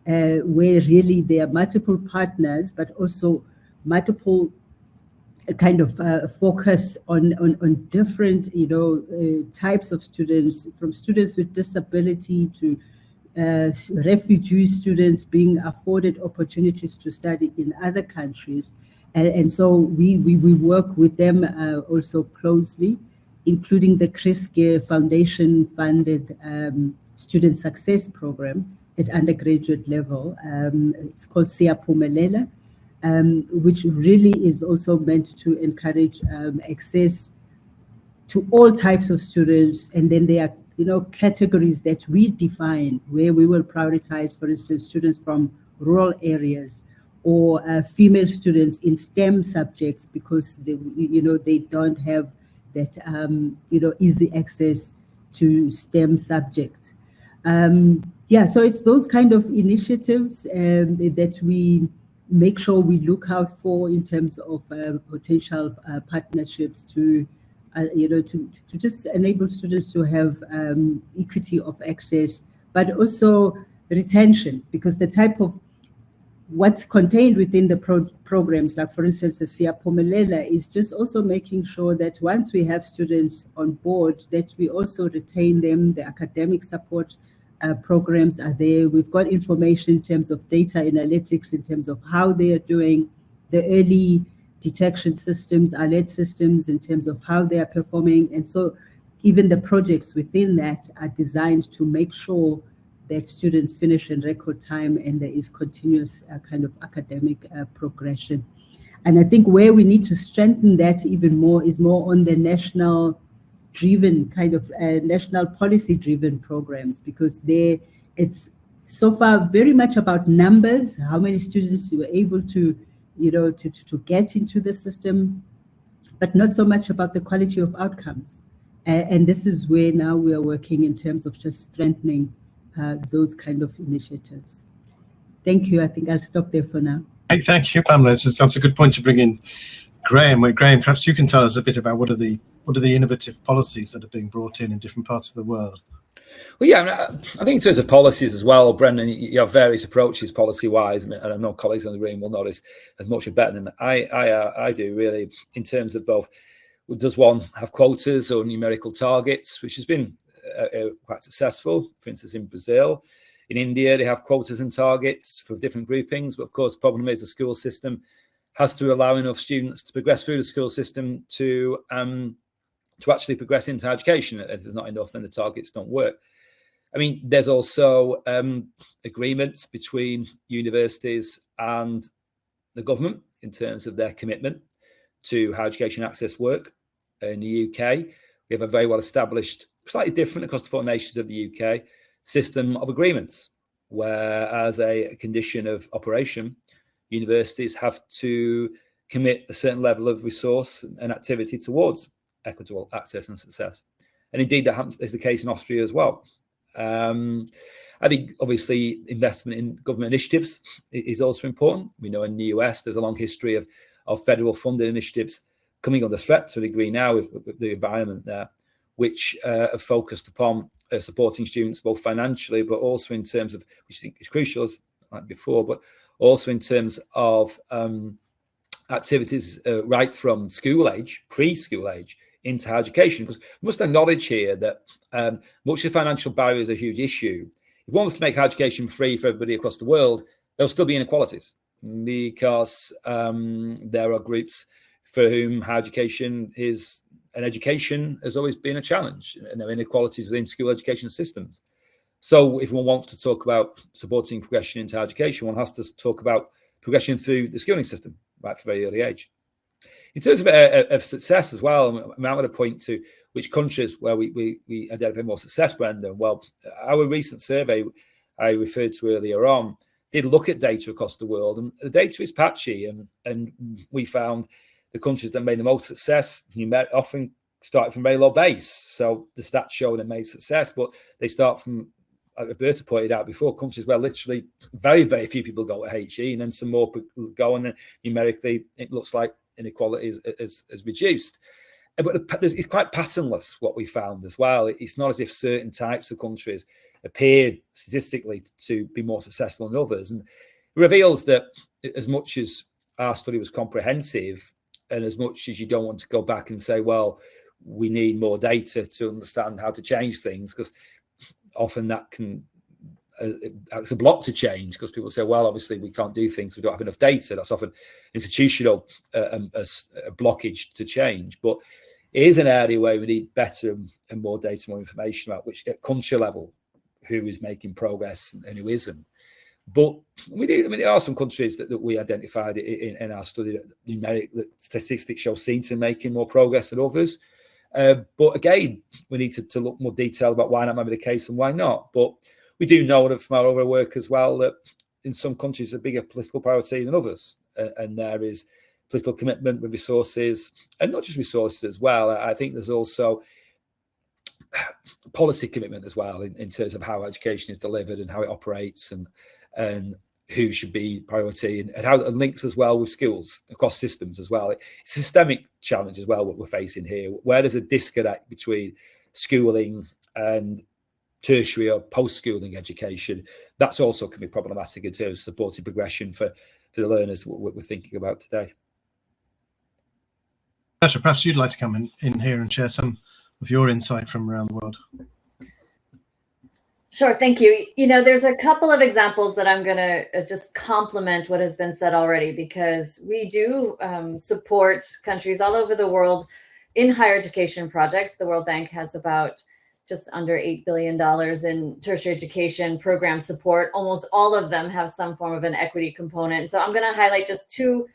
Speaker 4: where really there are multiple partners, but also multiple kind of focus on different, types of students, from students with disability to refugee students being afforded opportunities to study in other countries. And so we work with them also closely, including the Chris Gere Foundation funded Student Success Program at undergraduate level. It's called Siyaphumelela, which really is also meant to encourage access to all types of students. And then there are categories that we define where we will prioritize, for instance, students from rural areas or female students in STEM subjects because they don't have that easy access to STEM subjects. So it's those kind of initiatives that we make sure we look out for in terms of potential partnerships to just enable students to have equity of access, but also retention, because the type of what's contained within the programs, like for instance, the Siyaphumelela, is just also making sure that once we have students on board, that we also retain them. The academic support programs are there. We've got information in terms of data analytics, in terms of how they are doing, the early detection systems, alert systems, in terms of how they are performing. And so even the projects within that are designed to make sure that students finish in record time and there is continuous kind of academic progression. And I think where we need to strengthen that even more is more on the national driven kind of national policy driven programs, because it's so far very much about numbers, how many students you were able to to get into the system, but not so much about the quality of outcomes. And this is where now we are working in terms of just strengthening those kind of initiatives. Thank you. I think I'll stop there for now.
Speaker 1: Thank you, Pamela. That's a good point to bring in Graham. Graham, perhaps you can tell us a bit about what are the innovative policies that are being brought in different parts of the world.
Speaker 5: Well, yeah, I think in terms of policies as well, Brendan, you have various approaches policy-wise, and I know colleagues in the room will notice as much or better than I do, really, in terms of both, does one have quotas or numerical targets, which has been quite successful, for instance, in Brazil. In India, they have quotas and targets for different groupings, but of course, the problem is the school system has to allow enough students to progress through the school system to actually progress into education. If there's not enough, then the targets don't work. I mean, there's also agreements between universities and the government in terms of their commitment to how education access work. In the UK, we have a very well-established, slightly different across the 4 nations of the UK, system of agreements, where as a condition of operation, universities have to commit a certain level of resource and activity towards equitable access and success. And indeed, that is the case in Austria as well. I think, obviously, investment in government initiatives is also important. We know in the US, there's a long history of federal funded initiatives coming under threat to a degree now with the environment there, which are focused upon supporting students both financially, but also in terms of, which I think is crucial, as like before, but also in terms of activities right from school age, preschool age, into higher education. Because we must acknowledge here that much of the financial barrier is a huge issue. If one was to make higher education free for everybody across the world, there'll still be inequalities, because there are groups for whom higher education is an education has always been a challenge, and there are inequalities within school education systems. So if one wants to talk about supporting progression into higher education, one has to talk about progression through the schooling system right from a very early age. In terms of success as well, I'm going to point to which countries where we identify more success, Brendan. Well, our recent survey I referred to earlier on did look at data across the world, and the data is patchy, and we found the countries that made the most success often started from very low base. So the stats show they made success, but they start from, like Roberta pointed out before, countries where literally very, very few people go at HE, and then some more go, and then numerically it looks like inequality is reduced. But it's quite patternless, what we found as well. It's not as if certain types of countries appear statistically to be more successful than others. And it reveals that as much as our study was comprehensive, and as much as you don't want to go back and say, well, we need more data to understand how to change things, because often that can it's a block to change, because people say, well, obviously we can't do things, we don't have enough data. That's often institutional a blockage to change. But it is an area where we need better and more data, more information about which at country level, who is making progress and who isn't. But we do. I mean, there are some countries that we identified in our study that statistics show seem to be making more progress than others. But again, we need to look more detailed about why that might be the case and why not. But we do know from our other work as well that in some countries a bigger political priority than others, and there is political commitment with resources, and not just resources as well. I think there's also policy commitment as well in terms of how education is delivered and how it operates, and who should be priority, and how it links as well with schools across systems as well. It's a systemic challenge as well what we're facing here, where there's a disconnect between schooling and tertiary or post-schooling education. That's also can be problematic in terms of supporting progression for the learners what we're thinking about today.
Speaker 1: Petra, perhaps you'd like to come in here and share some of your insight from around the world.
Speaker 2: Sure, thank you. You know, there's a couple of examples that I'm going to just complement what has been said already, because we do support countries all over the world in higher education projects. The World Bank has about just under $8 billion in tertiary education program support. Almost all of them have some form of an equity component. So I'm going to highlight just two,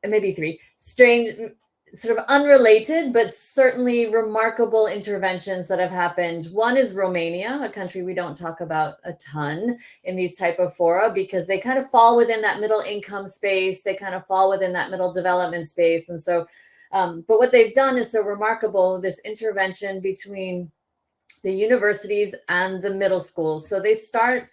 Speaker 2: maybe three, strange, sort of unrelated, but certainly remarkable interventions that have happened. One is Romania, a country we don't talk about a ton in these type of fora, because they kind of fall within that middle income space. They kind of fall within that middle development space. And so, but what they've done is so remarkable, this intervention between the universities and the middle schools. So they start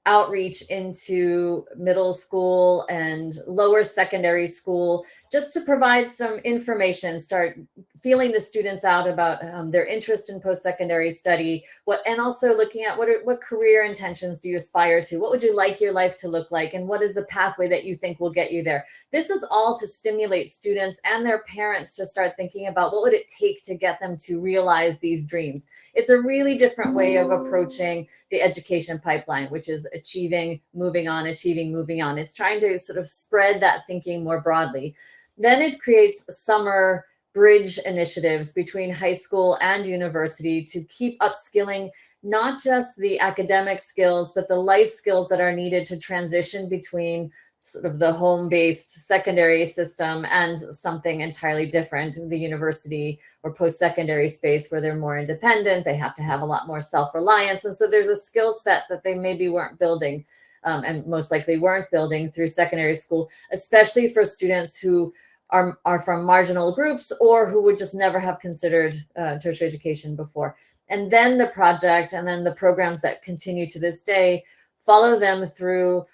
Speaker 2: outreach into middle school and lower secondary school, just to provide some information, start feeling the students out about their interest in post-secondary study, and also looking at what career intentions do you aspire to? What would you like your life to look like? And what is the pathway that you think will get you there? This is all to stimulate students and their parents to start thinking about what would it take to get them to realize these dreams. It's a really different way of approaching the education pipeline, which is achieving, moving on, achieving, moving on. It's trying to sort of spread that thinking more broadly. Then it creates summer bridge initiatives between high school and university to keep upskilling not just the academic skills, but the life skills that are needed to transition between sort of the home-based secondary system and something entirely different, the university or post-secondary space where they're more independent. They have to have a lot more self-reliance. And so there's a skill set that they maybe weren't building and most likely weren't building through secondary school, especially for students who are from marginal groups or who would just never have considered tertiary education before. And then the project and then the programs that continue to this day follow them through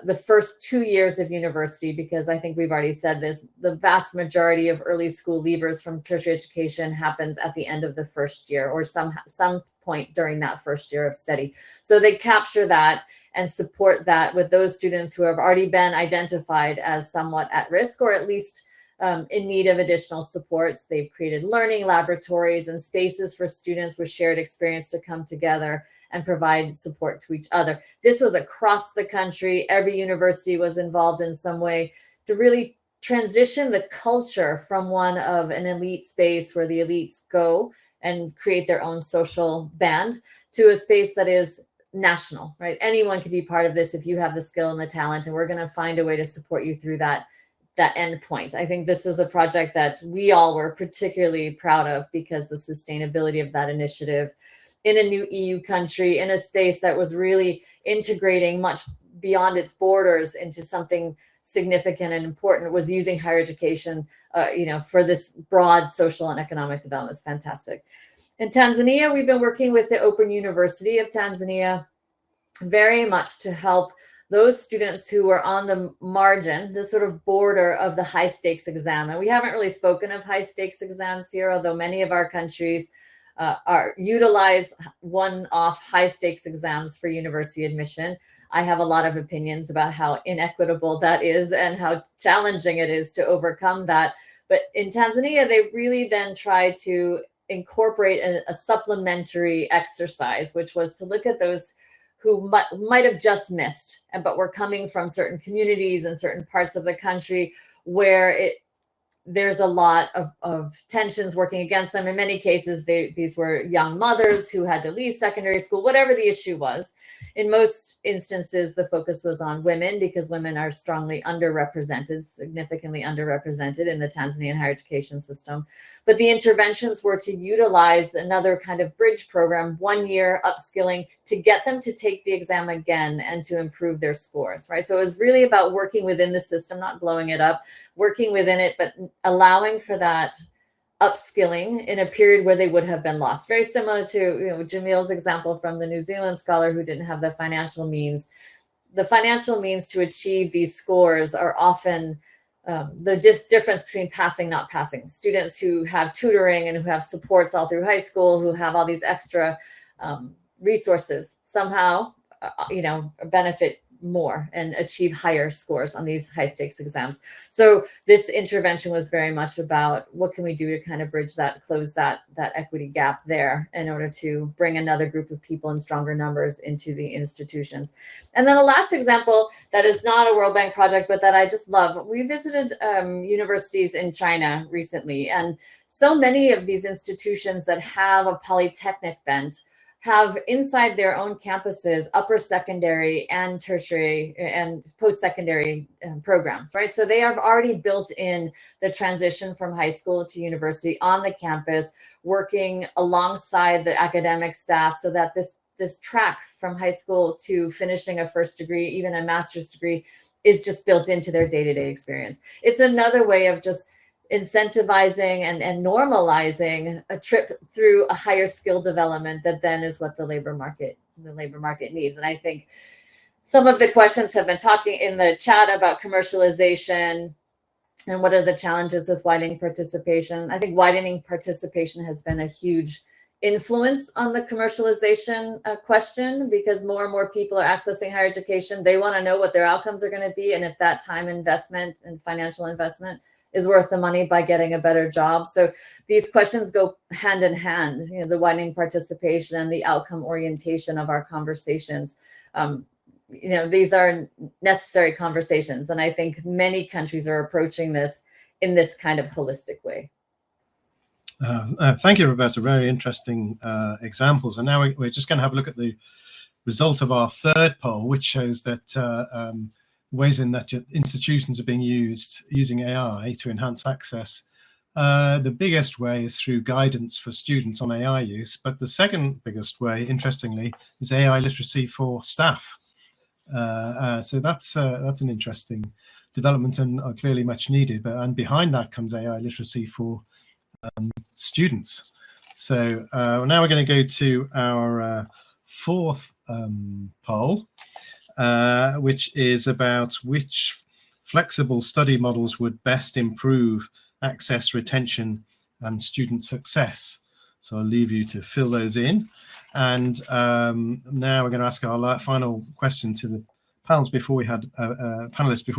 Speaker 2: the first 2 years of university, because I think we've already said this, the vast majority of early school leavers from tertiary education happens at the end of the first year or some point during that first year of study. So they capture that and support that with those students who have already been identified as somewhat at risk or at least in need of additional supports. They've created learning laboratories and spaces for students with shared experience to come together and provide support to each other. This was across the country. Every university was involved in some way to really transition the culture from one of an elite space where the elites go and create their own social band to a space that is national, right? Anyone can be part of this if you have the skill and the talent, and we're going to find a way to support you through that end point. I think this is a project that we all were particularly proud of because the sustainability of that initiative in a new EU country, in a space that was really integrating much beyond its borders into something significant and important, was using higher education, for this broad social and economic development. Is fantastic. In Tanzania, we've been working with the Open University of Tanzania very much to help those students who are on the margin, the sort of border of the high stakes exam. And we haven't really spoken of high stakes exams here, although many of our countries utilize one-off high stakes exams for university admission. I have a lot of opinions about how inequitable that is and how challenging it is to overcome that. But in Tanzania, they really then try to incorporate a supplementary exercise, which was to look at those who might have just missed, but were coming from certain communities and certain parts of the country where there's a lot of tensions working against them. In many cases, these were young mothers who had to leave secondary school, whatever the issue was. In most instances, the focus was on women because women are strongly underrepresented, significantly underrepresented in the Tanzanian higher education system. But the interventions were to utilize another kind of bridge program, 1 year upskilling, to get them to take the exam again and to improve their scores, right? So it was really about working within the system, not blowing it up, working within it, but allowing for that upskilling in a period where they would have been lost. Very similar to Jamil's example from the New Zealand scholar who didn't have the financial means. The financial means to achieve these scores are often the difference between passing, not passing. Students who have tutoring and who have supports all through high school, who have all these extra resources, somehow benefit more and achieve higher scores on these high stakes exams. So this intervention was very much about what can we do to kind of bridge that, close that equity gap there in order to bring another group of people in stronger numbers into the institutions. And then the last example that is not a World Bank project, but that I just love. We visited universities in China recently, and so many of these institutions that have a polytechnic bent have inside their own campuses upper secondary and tertiary and post-secondary programs, right? So they have already built in the transition from high school to university on the campus, working alongside the academic staff so that this track from high school to finishing a first degree, even a master's degree, is just built into their day-to-day experience. It's another way of just incentivizing and normalizing a trip through a higher skill development that then is what the labor market needs. And I think some of the questions have been talking in the chat about commercialization and what are the challenges with widening participation. I think widening participation has been a huge influence on the commercialization question, because more and more people are accessing higher education. They want to know what their outcomes are going to be and if that time investment and financial investment is worth the money by getting a better job. So these questions go hand in hand, the widening participation and the outcome orientation of our conversations. These are necessary conversations. And I think many countries are approaching this in this kind of holistic way.
Speaker 1: Thank you, Roberta. Very interesting examples. And now we're just going to have a look at the result of our third poll, which shows that ways in that institutions are being using AI to enhance access. The biggest way is through guidance for students on AI use, but the second biggest way, interestingly, is AI literacy for staff. So that's an interesting development and clearly much needed. And behind that comes AI literacy for students. So now we're going to go to our fourth poll, which is about which flexible study models would best improve access, retention, and student success. So I'll leave you to fill those in. And now we're going to ask our final question to the panelists before we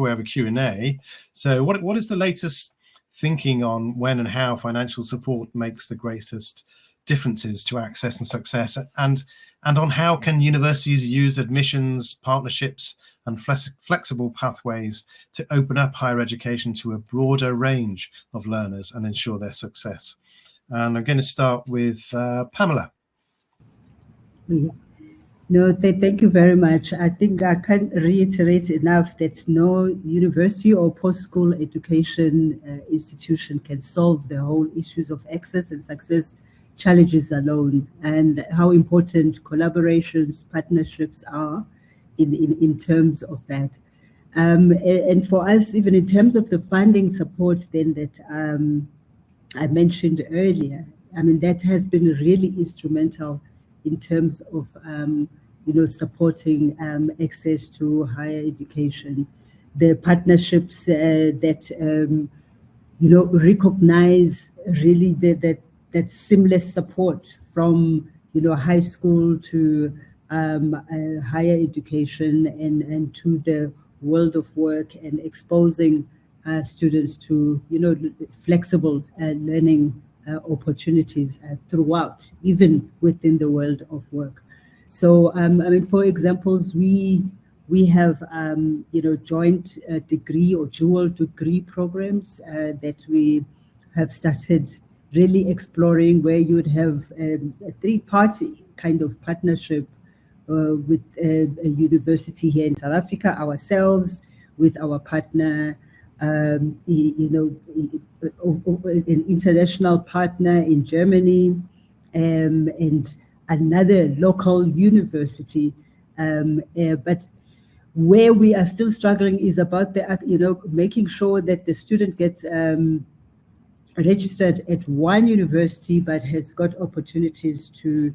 Speaker 1: have a Q&A. So what is the latest thinking on when and how financial support makes the greatest differences to access and success, and on how can universities use admissions, partnerships, and flexible pathways to open up higher education to a broader range of learners and ensure their success? And I'm going to start with Pamela.
Speaker 4: No, thank you very much. I think I can't reiterate enough that no university or post-school education institution can solve the whole issues of access and success challenges alone, and how important collaborations, partnerships are in terms of that. And for us, even in terms of the funding support then that I mentioned earlier, I mean, that has been really instrumental in terms of supporting access to higher education. The partnerships that recognize really that seamless support from high school to higher education and to the world of work, and exposing students to flexible learning opportunities throughout, even within the world of work. So, I mean, for examples, we have, joint degree or dual degree programs that we have started really exploring, where you would have a three-party kind of partnership with a university here in South Africa, ourselves, with our partner, an international partner in Germany, and another local university. But where we are still struggling is about making sure that the student gets registered at one university, but has got opportunities to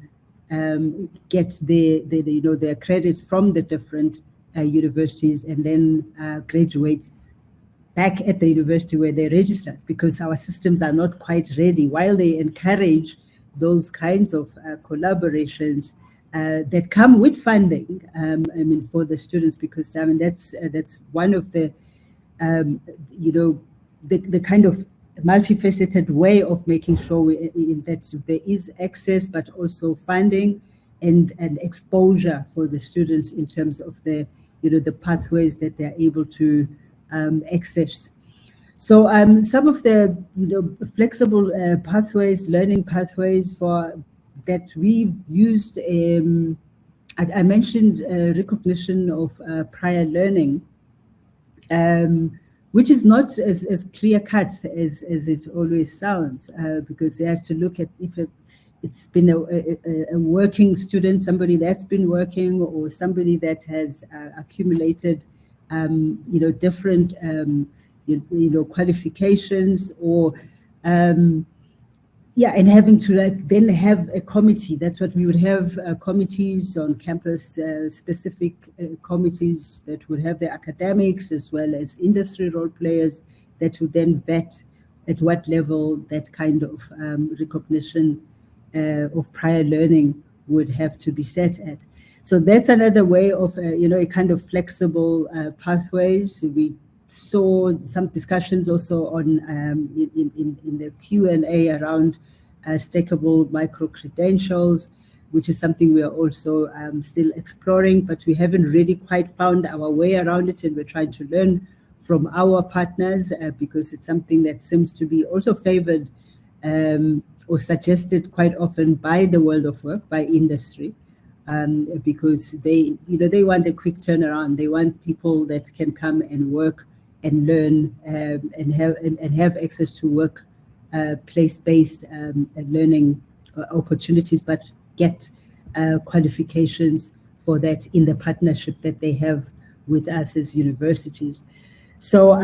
Speaker 4: get their credits from the different universities, and then graduate back at the university where they registered, because our systems are not quite ready. While they encourage those kinds of collaborations that come with funding, I mean, for the students, because I mean that's one of the the kind of multifaceted way of making sure that there is access, but also funding and exposure for the students in terms of the the pathways that they're able to access. So some of the flexible pathways, learning pathways for that we've used. I mentioned recognition of prior learning, which is not as clear cut as it always sounds, because it has to look at if it's been a working student, somebody that's been working, or somebody that has accumulated different qualifications, or and having to then have a committee. That's what we would have, committees on campus, specific committees that would have the academics as well as industry role players that would then vet at what level that kind of recognition of prior learning would have to be set at. So that's another way of, a kind of flexible pathways. We saw some discussions also on in the Q&A around stackable micro-credentials, which is something we are also still exploring, but we haven't really quite found our way around it, and we're trying to learn from our partners because it's something that seems to be also favored or suggested quite often by the world of work, by industry. Because they want a quick turnaround. They want people that can come and work and learn and have access to work place-based learning opportunities, but get qualifications for that in the partnership that they have with us as universities. So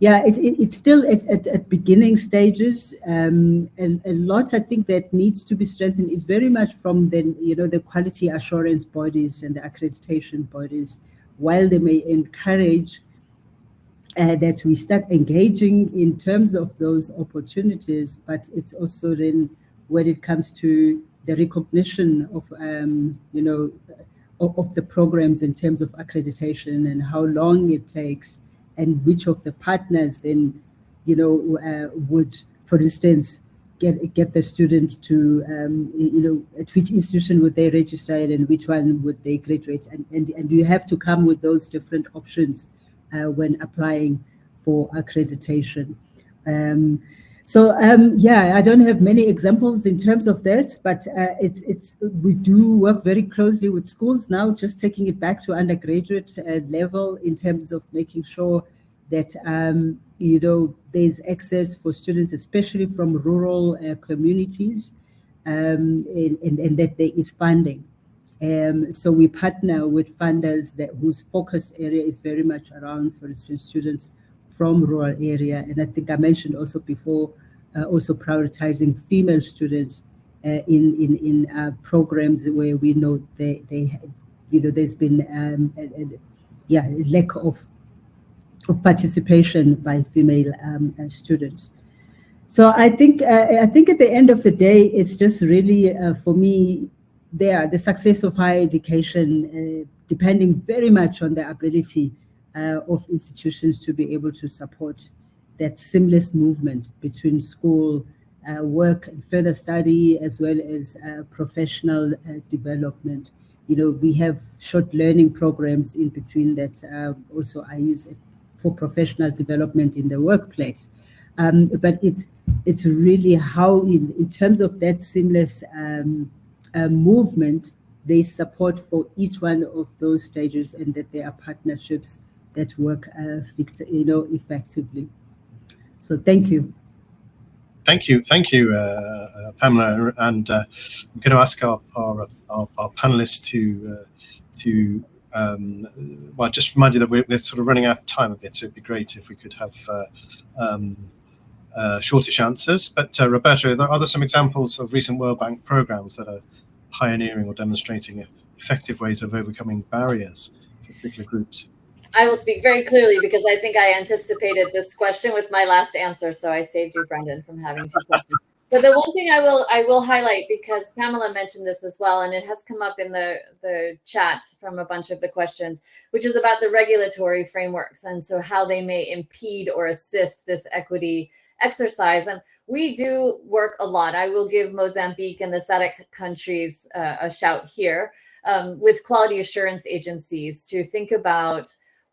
Speaker 4: it's still at beginning stages, and a lot I think that needs to be strengthened is very much from the quality assurance bodies and the accreditation bodies. While they may encourage that we start engaging in terms of those opportunities, but it's also then when it comes to the recognition of of the programs in terms of accreditation and how long it takes, and which of the partners then, would, for instance, get the student to, at which institution would they register and which one would they graduate, and you have to come with those different options when applying for accreditation. So yeah, I don't have many examples in terms of that, but we do work very closely with schools now, just taking it back to undergraduate level in terms of making sure that you know, there's access for students, especially from rural communities, and that there is funding. So we partner with funders whose focus area is very much around, for instance, students from rural area. And I think I mentioned also before, also prioritizing female students in programs where we know they you know, there's been a lack of participation by female students. So I think at the end of the day, it's just really for me, the success of higher education depending very much on the ability of institutions to be able to support that seamless movement between school, work and further study, as well as professional development. You know, we have short learning programs in between that also I use it for professional development in the workplace. But it's really how, in terms of that seamless movement, they support for each one of those stages, and that there are partnerships that work you know, effectively. So thank you.
Speaker 1: Thank you, Pamela. And I'm going to ask our panelists to well, just remind you that we're sort of running out of time a bit, so it'd be great if we could have shortish answers. But Roberta, are there some examples of recent World Bank programs that are pioneering or demonstrating effective ways of overcoming barriers for particular groups?
Speaker 2: I will speak very clearly because I think I anticipated this question with my last answer, so I saved you, Brendan, from having two questions. But the one thing I will highlight, because Pamela mentioned this as well, and it has come up in the chat from a bunch of the questions, which is about the regulatory frameworks, and so how they may impede or assist this equity exercise. And we do work a lot. I will give Mozambique and the SADC countries a shout here, with quality assurance agencies to think about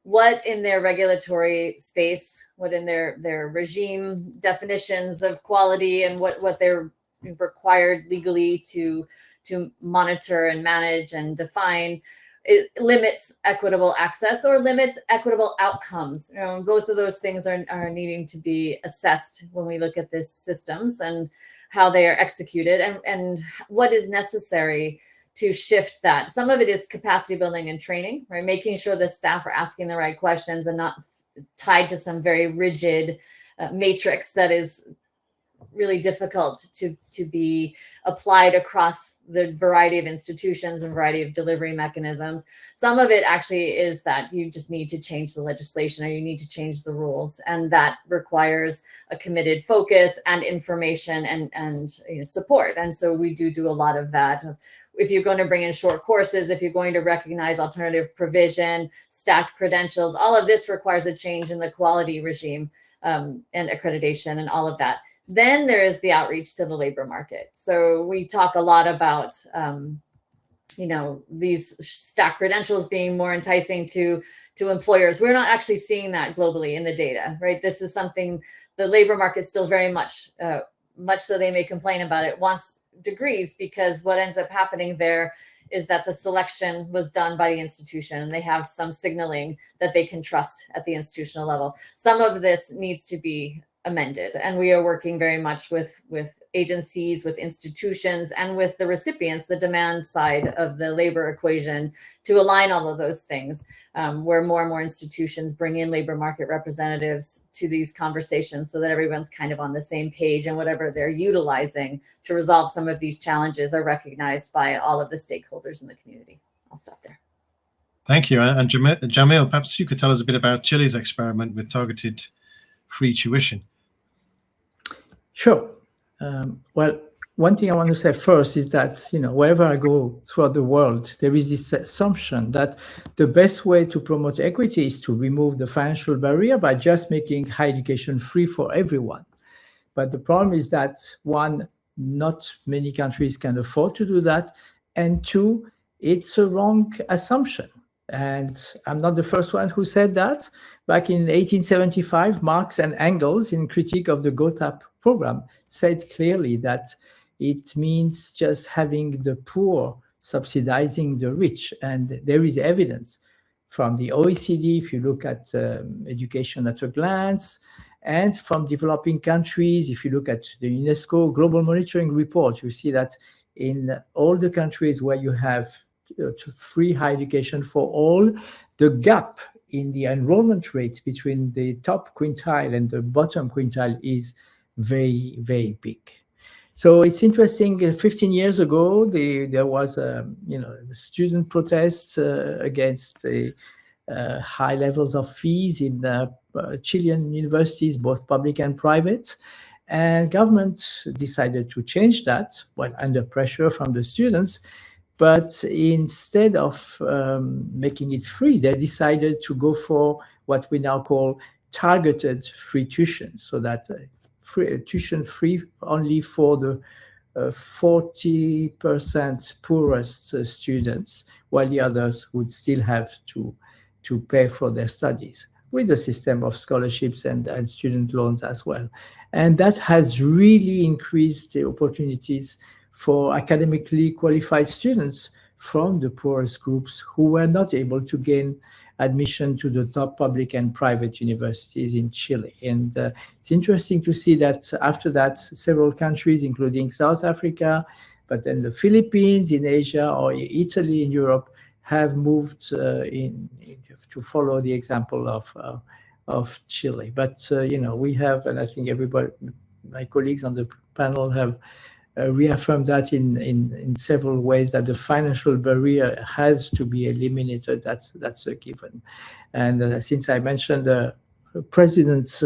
Speaker 2: what in their regulatory space, what in their regime definitions of quality, and what they're required legally to monitor and manage and define, it limits equitable access or limits equitable outcomes. You know, both of those things are needing to be assessed when we look at these systems and how they are executed, and what is necessary to shift that. Some of it is capacity building and training, right? Making sure the staff are asking the right questions and not tied to some very rigid matrix that is really difficult to be applied across the variety of institutions and variety of delivery mechanisms. Some of it actually is that you just need to change the legislation, or you need to change the rules, and that requires a committed focus and information and you know, support. And so we do a lot of that. If you're going to bring in short courses, if you're going to recognize alternative provision, stacked credentials, all of this requires a change in the quality regime and accreditation and all of that. Then there is the outreach to the labor market. So we talk a lot about, you know, these stacked credentials being more enticing to employers. We're not actually seeing that globally in the data, right? This is something the labor market still very much, much so they may complain about it, wants degrees, because what ends up happening there is that the selection was done by the institution, and they have some signaling that they can trust at the institutional level. Some of this needs to be amended, and we are working very much with agencies, with institutions, and with the recipients, the demand side of the labor equation, to align all of those things, where more and more institutions bring in labor market representatives to these conversations so that everyone's kind of on the same page, and whatever they're utilizing to resolve some of these challenges are recognized by all of the stakeholders in the community. I'll stop there.
Speaker 1: Thank you. And Jamil, perhaps you could tell us a bit about Chile's experiment with targeted free tuition.
Speaker 3: Sure. Well, one thing I want to say first is that, you know, wherever I go throughout the world, there is this assumption that the best way to promote equity is to remove the financial barrier by just making higher education free for everyone. But the problem is that, one, not many countries can afford to do that, and two, it's a wrong assumption. And I'm not the first one who said that. Back in 1875, Marx and Engels, in critique of the Gotha program, said clearly that it means just having the poor subsidizing the rich. And there is evidence from the OECD, if you look at education at a glance, and from developing countries, if you look at the UNESCO Global Monitoring Report, you see that in all the countries where you have free higher education for all, the gap in the enrollment rate between the top quintile and the bottom quintile is very, very big. So it's interesting. 15 years ago, there was, student protests against the high levels of fees in Chilean universities, both public and private. And government decided to change that, well, under pressure from the students. But instead of making it free, they decided to go for what we now call targeted free tuition, so that tuition free only for the 40% poorest students, while the others would still have to pay for their studies, with a system of scholarships and student loans as well. And that has really increased the opportunities for academically qualified students from the poorest groups who were not able to gain admission to the top public and private universities in Chile. And it's interesting to see that after that, several countries, including South Africa, but then the Philippines in Asia or Italy in Europe, have moved to follow the example of Chile. But we have, and I think everybody, my colleagues on the panel have reaffirmed that in several ways, that the financial barrier has to be eliminated. That's a given. And since I mentioned President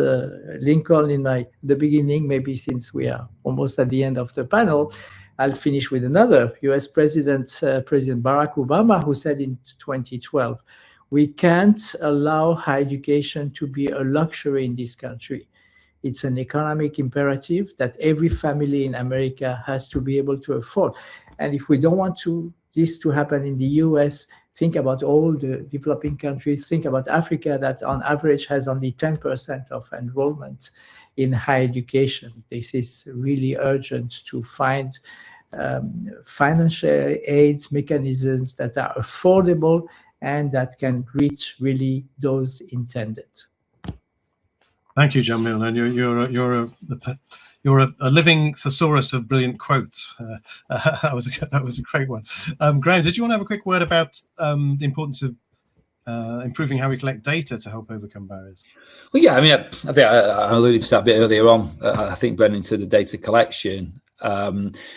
Speaker 3: Lincoln in the beginning, maybe since we are almost at the end of the panel, I'll finish with another US President, President Barack Obama, who said in 2012, we can't allow higher education to be a luxury in this country. It's an economic imperative that every family in America has to be able to afford. And if we don't want this to happen in the US, think about all the developing countries, think about Africa, that on average has only 10% of enrollment in higher education. This is really urgent to find financial aids mechanisms that are affordable and that can reach really those intended.
Speaker 1: Thank you, Jamil. And you're a living thesaurus of brilliant quotes. That was a great one. Graham, did you want to have a quick word about the importance of improving how we collect data to help overcome barriers?
Speaker 5: Well, yeah, I mean, I think I alluded to that a bit earlier on. I think, Brendan, to the data collection. I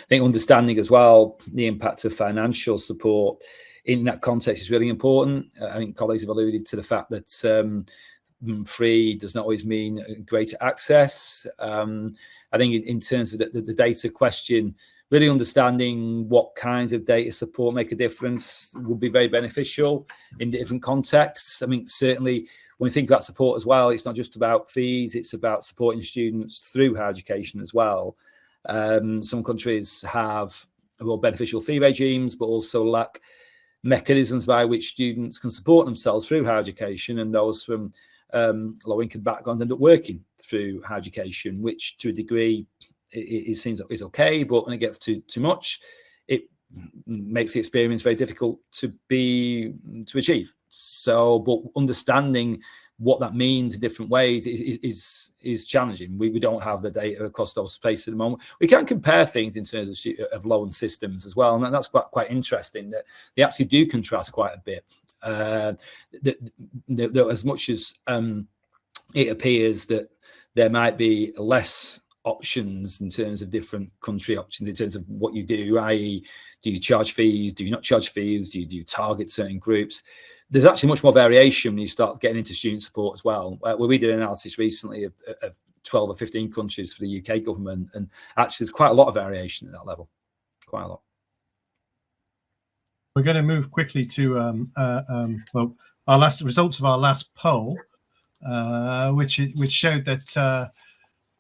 Speaker 5: think understanding as well the impact of financial support in that context is really important. I think colleagues have alluded to the fact that free does not always mean greater access. I think in terms of the data question, really understanding what kinds of data support make a difference would be very beneficial in different contexts. I mean, certainly when we think about support as well, it's not just about fees, it's about supporting students through higher education as well. Some countries have more beneficial fee regimes, but also lack mechanisms by which students can support themselves through higher education, and those from low-income backgrounds end up working through higher education, which to a degree it seems is okay, but when it gets too much, it makes the experience very difficult to achieve. So, but understanding what that means in different ways is challenging. We don't have the data across those spaces at the moment. We can compare things in terms of loan systems as well, and that's quite interesting that they actually do contrast quite a bit. As much as it appears that there might be less options in terms of different country options in terms of what you do, i.e. do you charge fees, do you not charge fees, do you target certain groups? There's actually much more variation when you start getting into student support as well. We did an analysis recently of 12 or 15 countries for the UK government, and actually there's quite a lot of variation at that level, quite a lot.
Speaker 1: We're going to move quickly to our results of our last poll, which showed that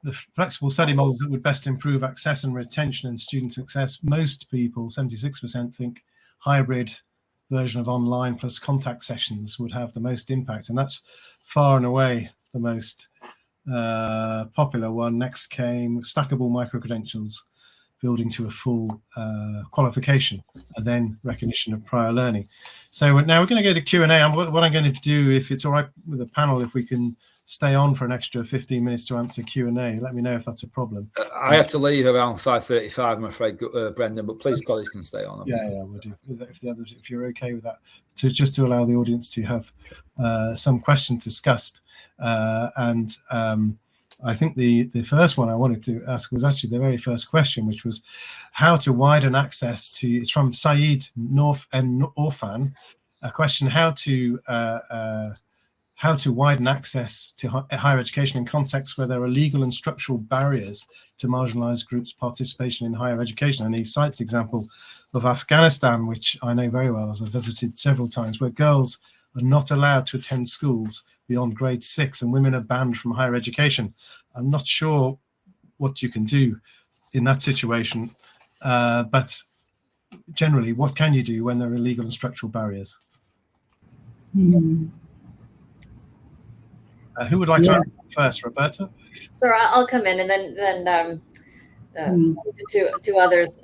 Speaker 1: the flexible study models that would best improve access and retention and student success, most people, 76%, think hybrid version of online plus contact sessions would have the most impact. And that's far and away the most popular one. Next came stackable micro-credentials, building to a full qualification, and then recognition of prior learning. So now we're going to go to Q&A. What I'm going to do, if it's all right with the panel, if we can stay on for an extra 15 minutes to answer Q&A, let me know if that's a problem.
Speaker 5: I have to leave around 5:35, I'm afraid, Brendan, but please, colleagues can stay on. Obviously.
Speaker 1: Yeah, we'll do. If you're okay with that, just to allow the audience to have some questions discussed. I think the first one I wanted to ask was actually the very first question, which was how to widen access to, it's from Saeed North and Orphan, a question how to widen access to higher education in contexts where there are legal and structural barriers to marginalized groups' participation in higher education. And he cites the example of Afghanistan, which I know very well as I've visited several times, where girls are not allowed to attend schools beyond grade 6 and women are banned from higher education. I'm not sure what you can do in that situation, but generally, what can you do when there are legal and structural barriers? Who would like to answer first, Roberta?
Speaker 2: Sure, I'll come in and then to others.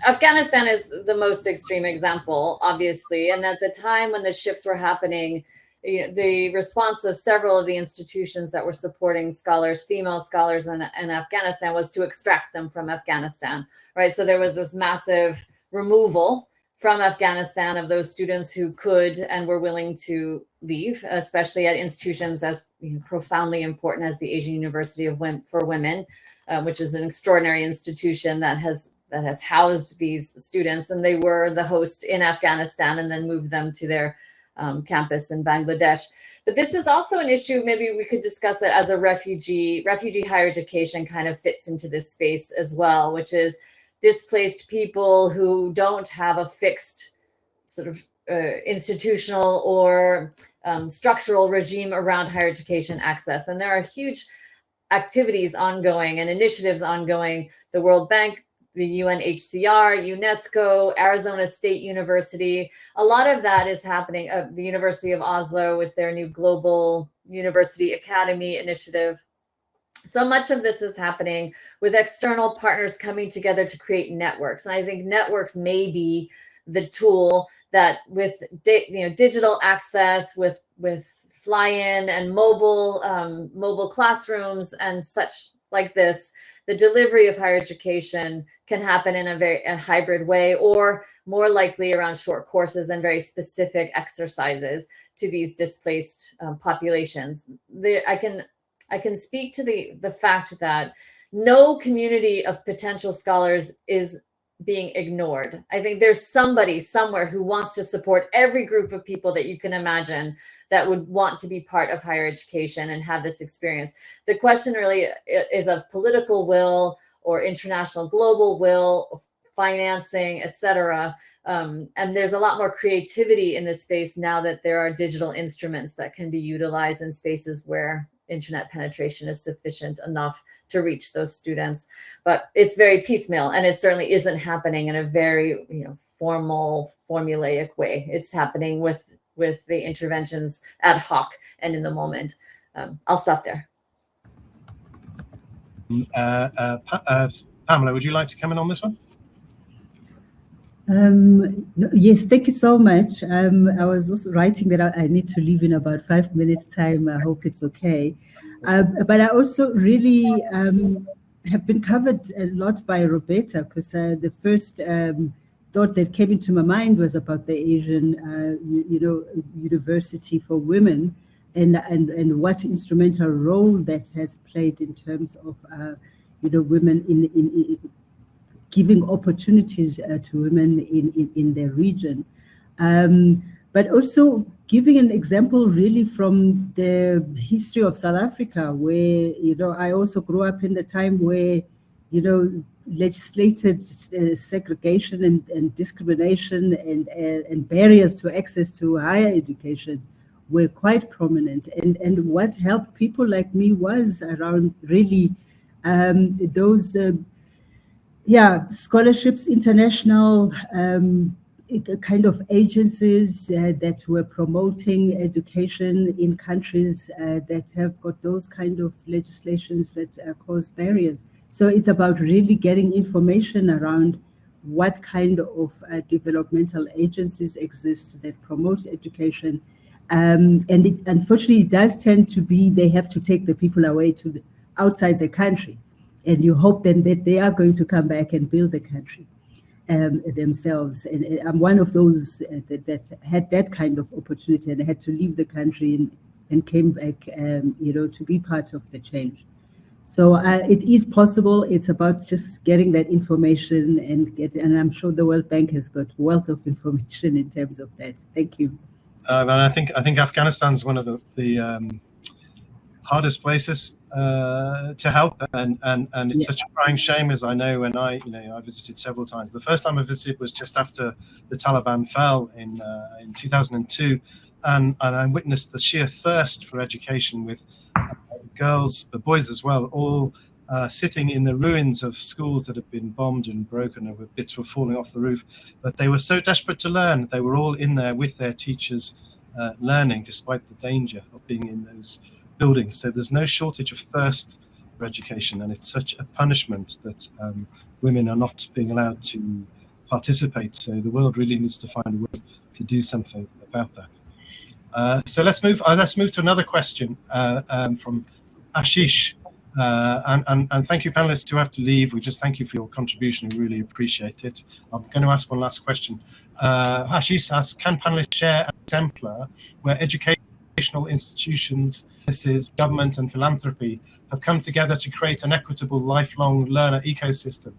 Speaker 2: Afghanistan is the most extreme example, obviously, and at the time when the shifts were happening, the response of several of the institutions that were supporting scholars, female scholars in Afghanistan, was to extract them from Afghanistan, right? So there was this massive removal from Afghanistan of those students who could and were willing to leave, especially at institutions as profoundly important as the Asian University for Women, which is an extraordinary institution that has housed these students, and they were the host in Afghanistan and then moved them to their campus in Bangladesh. But this is also an issue, maybe we could discuss it as a refugee higher education kind of fits into this space as well, which is displaced people who don't have a fixed sort of institutional or structural regime around higher education access. And there are huge activities ongoing and initiatives ongoing. The World Bank, the UNHCR, UNESCO, Arizona State University. A lot of that is happening at the University of Oslo with their new Global University Academy initiative. So much of this is happening with external partners coming together to create networks. And I think networks may be the tool that with digital access, with fly-in and mobile classrooms and such like this, the delivery of higher education can happen in a hybrid way, or more likely around short courses and very specific exercises to these displaced populations. I can speak to the fact that no community of potential scholars is being ignored. I think there's somebody somewhere who wants to support every group of people that you can imagine that would want to be part of higher education and have this experience. The question really is of political will or international global will, financing, etc. And there's a lot more creativity in this space now that there are digital instruments that can be utilized in spaces where internet penetration is sufficient enough to reach those students. But it's very piecemeal, and it certainly isn't happening in a very formal, formulaic way. It's happening with the interventions ad hoc and in the moment. I'll stop there.
Speaker 1: Pamela, would you like to come in on this one?
Speaker 4: Yes, thank you so much. I was also writing that I need to leave in about 5 minutes time. I hope it's okay. But I also really have been covered a lot by Roberta, because the first thought that came into my mind was about the Asian, University for Women, and what instrumental role that has played in terms of women in giving opportunities to women in their region, but also giving an example really from the history of South Africa, where I also grew up in the time where legislated segregation and discrimination and barriers to access to higher education were quite prominent, and what helped people like me was around really those scholarships, international kind of agencies that were promoting education in countries that have got those kind of legislations that cause barriers. So it's about really getting information around what kind of developmental agencies exist that promote education. And it, unfortunately, it does tend to be they have to take the people away to outside the country. And you hope then that they are going to come back and build the country themselves. And I'm one of those that had that kind of opportunity and had to leave the country and came back, to be part of the change. So it is possible. It's about just getting that information and I'm sure the World Bank has got wealth of information in terms of that. Thank you.
Speaker 1: And I think Afghanistan's one of the hardest places to help, and it's such a crying shame, as I know when I visited several times. The first time I visited was just after the Taliban fell in 2002, and I witnessed the sheer thirst for education with girls, but boys as well, all sitting in the ruins of schools that had been bombed and broken, and bits were falling off the roof. But they were so desperate to learn. They were all in there with their teachers, learning despite the danger of being in those buildings. So there's no shortage of thirst for education, and it's such a punishment that women are not being allowed to participate. So the world really needs to find a way to do something about that. So let's move to another question from Ashish. And thank you, panelists who have to leave. We just thank you for your contribution. We really appreciate it. I'm going to ask one last question. Ashish asks, can panelists share an exemplar where educational institutions, government and philanthropy have come together to create an equitable lifelong learner ecosystem?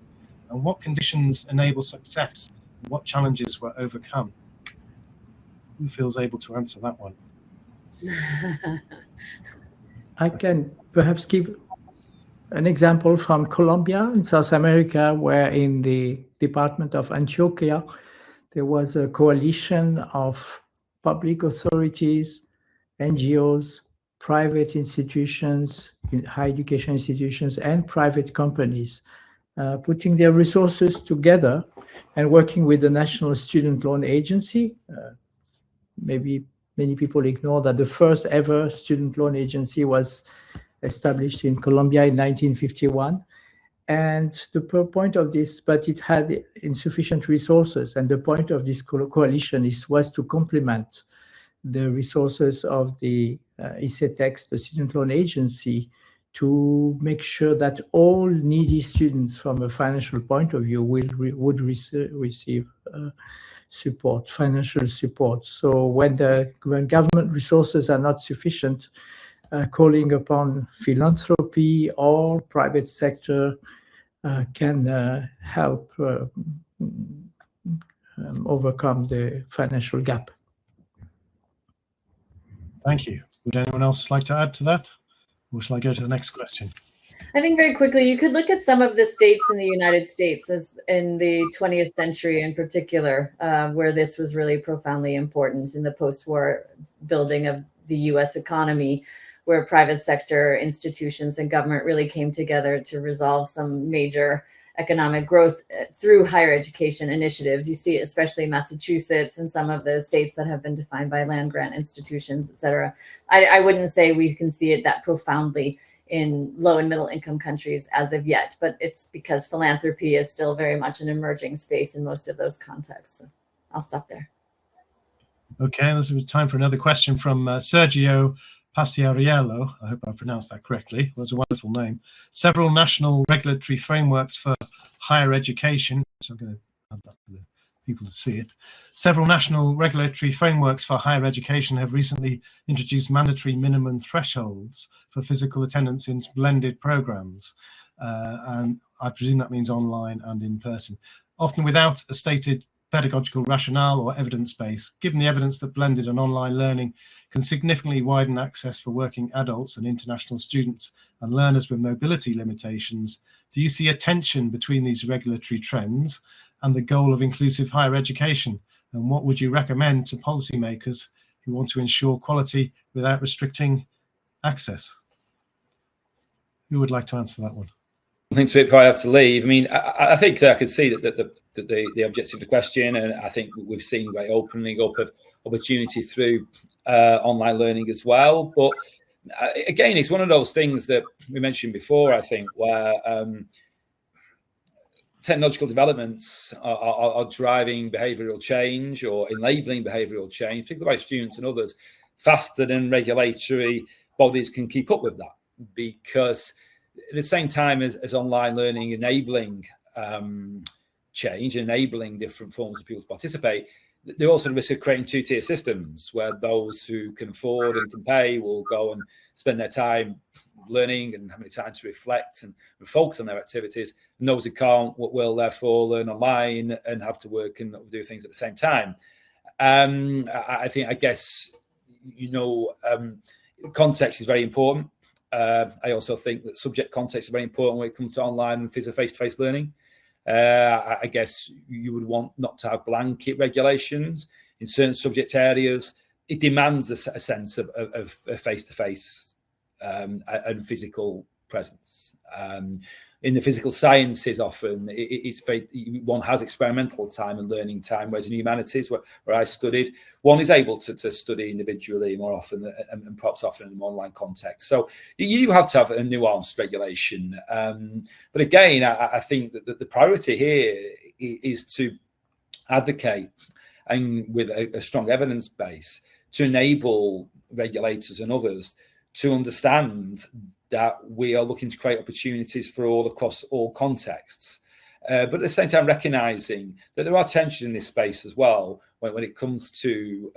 Speaker 1: And what conditions enable success? And what challenges were overcome? Who feels able to answer that one?
Speaker 3: I can perhaps give an example from Colombia in South America, where in the department of Antioquia, there was a coalition of public authorities, NGOs, private institutions, higher education institutions, and private companies, putting their resources together and working with the National Student Loan Agency. Maybe many people ignore that the first ever student loan agency was established in Colombia in 1951. And the point of this, but it had insufficient resources. And the point of this coalition was to complement the resources of the ICETEX, the Student Loan Agency, to make sure that all needy students from a financial point of view would receive support, financial support. So when government resources are not sufficient, calling upon philanthropy or private sector can help overcome the financial gap.
Speaker 1: Thank you. Would anyone else like to add to that? Or shall I go to the next question?
Speaker 2: I think very quickly, you could look at some of the states in the United States as in the 20th century in particular, where this was really profoundly important in the post-war building of the US economy, where private sector institutions and government really came together to resolve some major economic growth through higher education initiatives. You see, especially Massachusetts and some of the states that have been defined by land grant institutions, et cetera. I wouldn't say we can see it that profoundly in low and middle income countries as of yet, but it's because philanthropy is still very much an emerging space in most of those contexts. So I'll stop there.
Speaker 1: Okay, this is time for another question from Sergio Paciariello. I hope I pronounced that correctly. It was a wonderful name. Several national regulatory frameworks for higher education, so I'm going to add that for the people to see it. Several national regulatory frameworks for higher education have recently introduced mandatory minimum thresholds for physical attendance in blended programs. And I presume that means online and in person, often without a stated pedagogical rationale or evidence base. Given the evidence that blended and online learning can significantly widen access for working adults and international students and learners with mobility limitations, do you see a tension between these regulatory trends and the goal of inclusive higher education? And what would you recommend to policymakers who want to ensure quality without restricting access? Who would like to answer that one?
Speaker 5: thing to it before I have to leave. I mean, I think that I could see that the objective of the question, and I think we've seen by opening up of opportunity through online learning as well. But again, it's one of those things that we mentioned before, I think, where technological developments are driving behavioural change or enabling behavioural change, particularly by students and others, faster than regulatory bodies can keep up with that. Because at the same time as online learning enabling change, enabling different forms of people to participate, they're also at risk of creating two-tier systems where those who can afford and can pay will go and spend their time learning and having time to reflect and focus on their activities, and those who can't will therefore learn online and have to work and do things at the same time. I guess context is very important. I also think that subject context is very important when it comes to online and face-to-face learning. I guess you would want not to have blanket regulations in certain subject areas. It demands a sense of face-to-face and physical presence. In the physical sciences, often one has experimental time and learning time, whereas in humanities, where I studied, one is able to study individually more often and perhaps often in an online context. So you have to have a nuanced regulation. But again, I think that the priority here is to advocate, and with a strong evidence base, to enable regulators and others to understand that we are looking to create opportunities for all across all contexts. But at the same time, recognising that there are tensions in this space as well when it comes to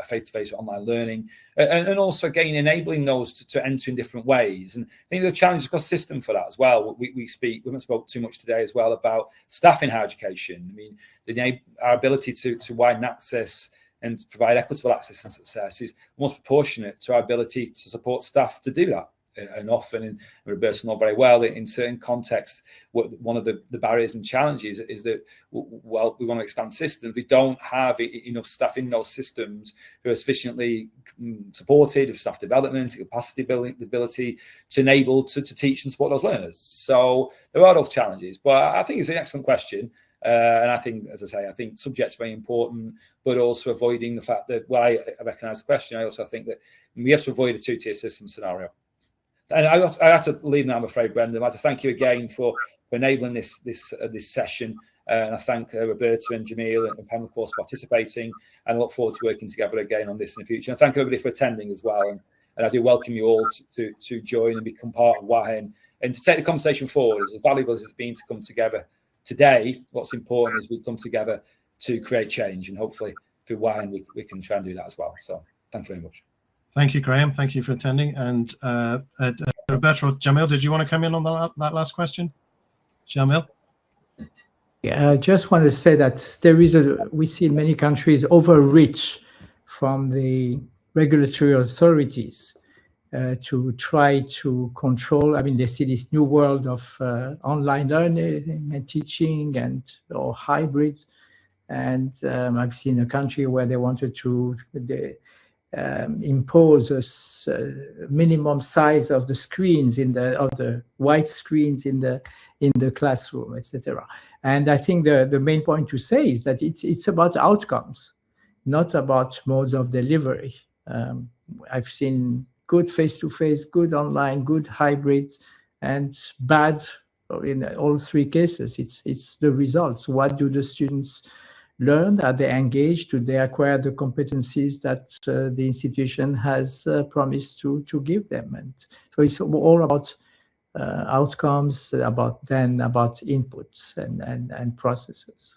Speaker 5: face-to-face online learning, and also, again, enabling those to enter in different ways. And I think there's a challenge across the system for that as well. We haven't spoke too much today as well about staff in higher education. I mean, our ability to widen access and to provide equitable access and success is almost proportionate to our ability to support staff to do that. And often, and Roberta know very well, in certain contexts, one of the barriers and challenges is that, well, we want to expand systems. We don't have enough staff in those systems who are sufficiently supported with staff development, capacity building, the ability to enable to teach and support those learners. So there are those challenges, but I think it's an excellent question. And I think, as I say, I think subject's very important, but also avoiding the fact that, well, I recognise the question. I also think that we have to avoid a two-tier system scenario. And I have to leave now, I'm afraid, Brendan. I'd like to thank you again for enabling this session. And I thank Roberta and Jamil and Pamela, of course, participating. And I look forward to working together again on this in the future. And thank everybody for attending as well. And I do welcome you all to join and become part of WAHEN and to take the conversation forward. As valuable as it's been to come together today, what's important is we come together to create change. And hopefully through WAHEN, we can try and do that as well. So thank you very much.
Speaker 1: Thank you, Graham. Thank you for attending. And Roberta or Jamil, did you want to come in on that last question? Jamil?
Speaker 3: Yeah, I just want to say that we see in many countries overreach from the regulatory authorities to try to control. I mean, they see this new world of online learning and teaching or hybrid. And I've seen a country where they wanted to impose a minimum size of the screens of the white screens in the classroom, etc. And I think the main point to say is that it's about outcomes, not about modes of delivery. I've seen good face-to-face, good online, good hybrid, and bad in all three cases. It's the results. What do the students learn? Are they engaged? Do they acquire the competencies that the institution has promised to give them? And so it's all about outcomes, about inputs and processes.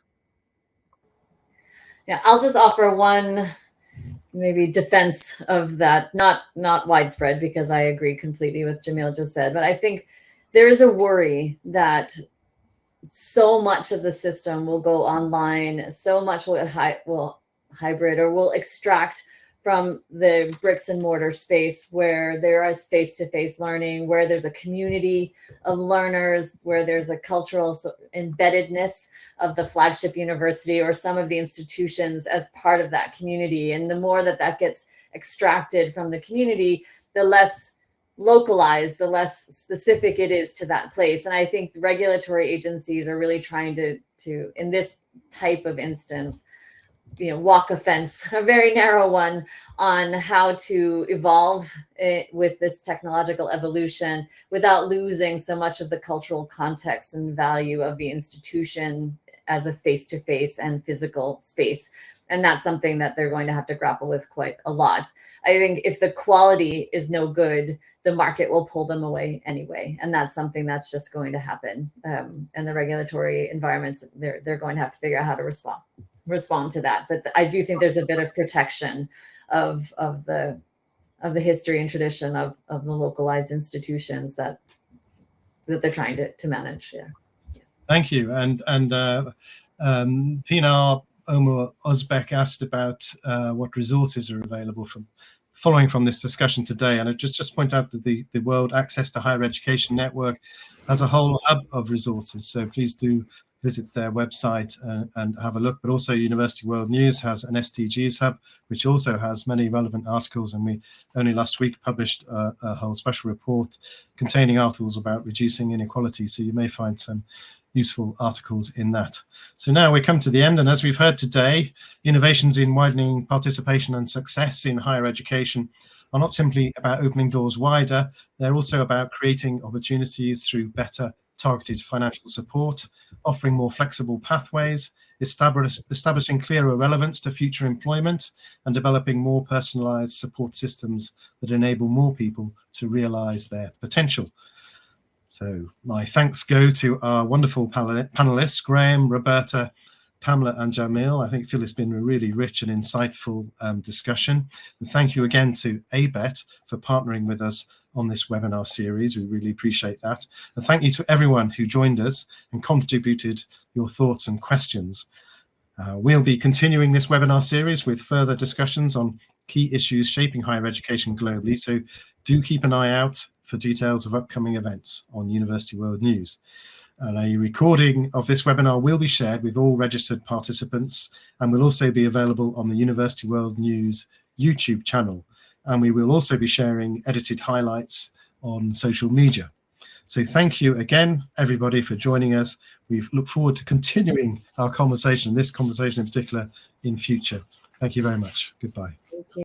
Speaker 2: Yeah, I'll just offer one maybe defense of that, not widespread, because I agree completely with Jamil just said, but I think there is a worry that so much of the system will go online, so much will hybrid or will extract from the bricks and mortar space where there is face-to-face learning, where there's a community of learners, where there's a cultural embeddedness of the flagship university or some of the institutions as part of that community. And the more that gets extracted from the community, the less localized, the less specific it is to that place. And I think the regulatory agencies are really trying to in this type of instance, walk a fence, a very narrow one, on how to evolve with this technological evolution without losing so much of the cultural context and value of the institution as a face-to-face and physical space. And that's something that they're going to have to grapple with quite a lot. I think if the quality is no good, the market will pull them away anyway. And that's something that's just going to happen. And the regulatory environments, they're going to have to figure out how to respond to that. But I do think there's a bit of protection of the history and tradition of the localized institutions that they're trying to manage. Yeah.
Speaker 1: Thank you. And Pinar Omar Ozbek asked about what resources are available following from this discussion today. And I just point out that the World Access to Higher Education Network has a whole hub of resources. So please do visit their website and have a look. But also University World News has an SDGs hub, which also has many relevant articles. And we only last week published a whole special report containing articles about reducing inequality. So you may find some useful articles in that. So now we come to the end, and as we've heard today, innovations in widening participation and success in higher education are not simply about opening doors wider, they're also about creating opportunities through better targeted financial support, offering more flexible pathways, establishing clearer relevance to future employment, and developing more personalized support systems that enable more people to realize their potential. So my thanks go to our wonderful panelists, Graham, Roberta, Pamela and Jamil. I feel it's been a really rich and insightful discussion. And thank you again to ABET for partnering with us on this webinar series. We really appreciate that. And thank you to everyone who joined us and contributed your thoughts and questions. We'll be continuing this webinar series with further discussions on key issues shaping higher education globally. So do keep an eye out for details of upcoming events on University World News. And a recording of this webinar will be shared with all registered participants and will also be available on the University World News YouTube channel. And we will also be sharing edited highlights on social media. So thank you again, everybody, for joining us. We look forward to continuing our conversation, this conversation in particular, in future. Thank you very much. Goodbye.
Speaker 2: Thank you.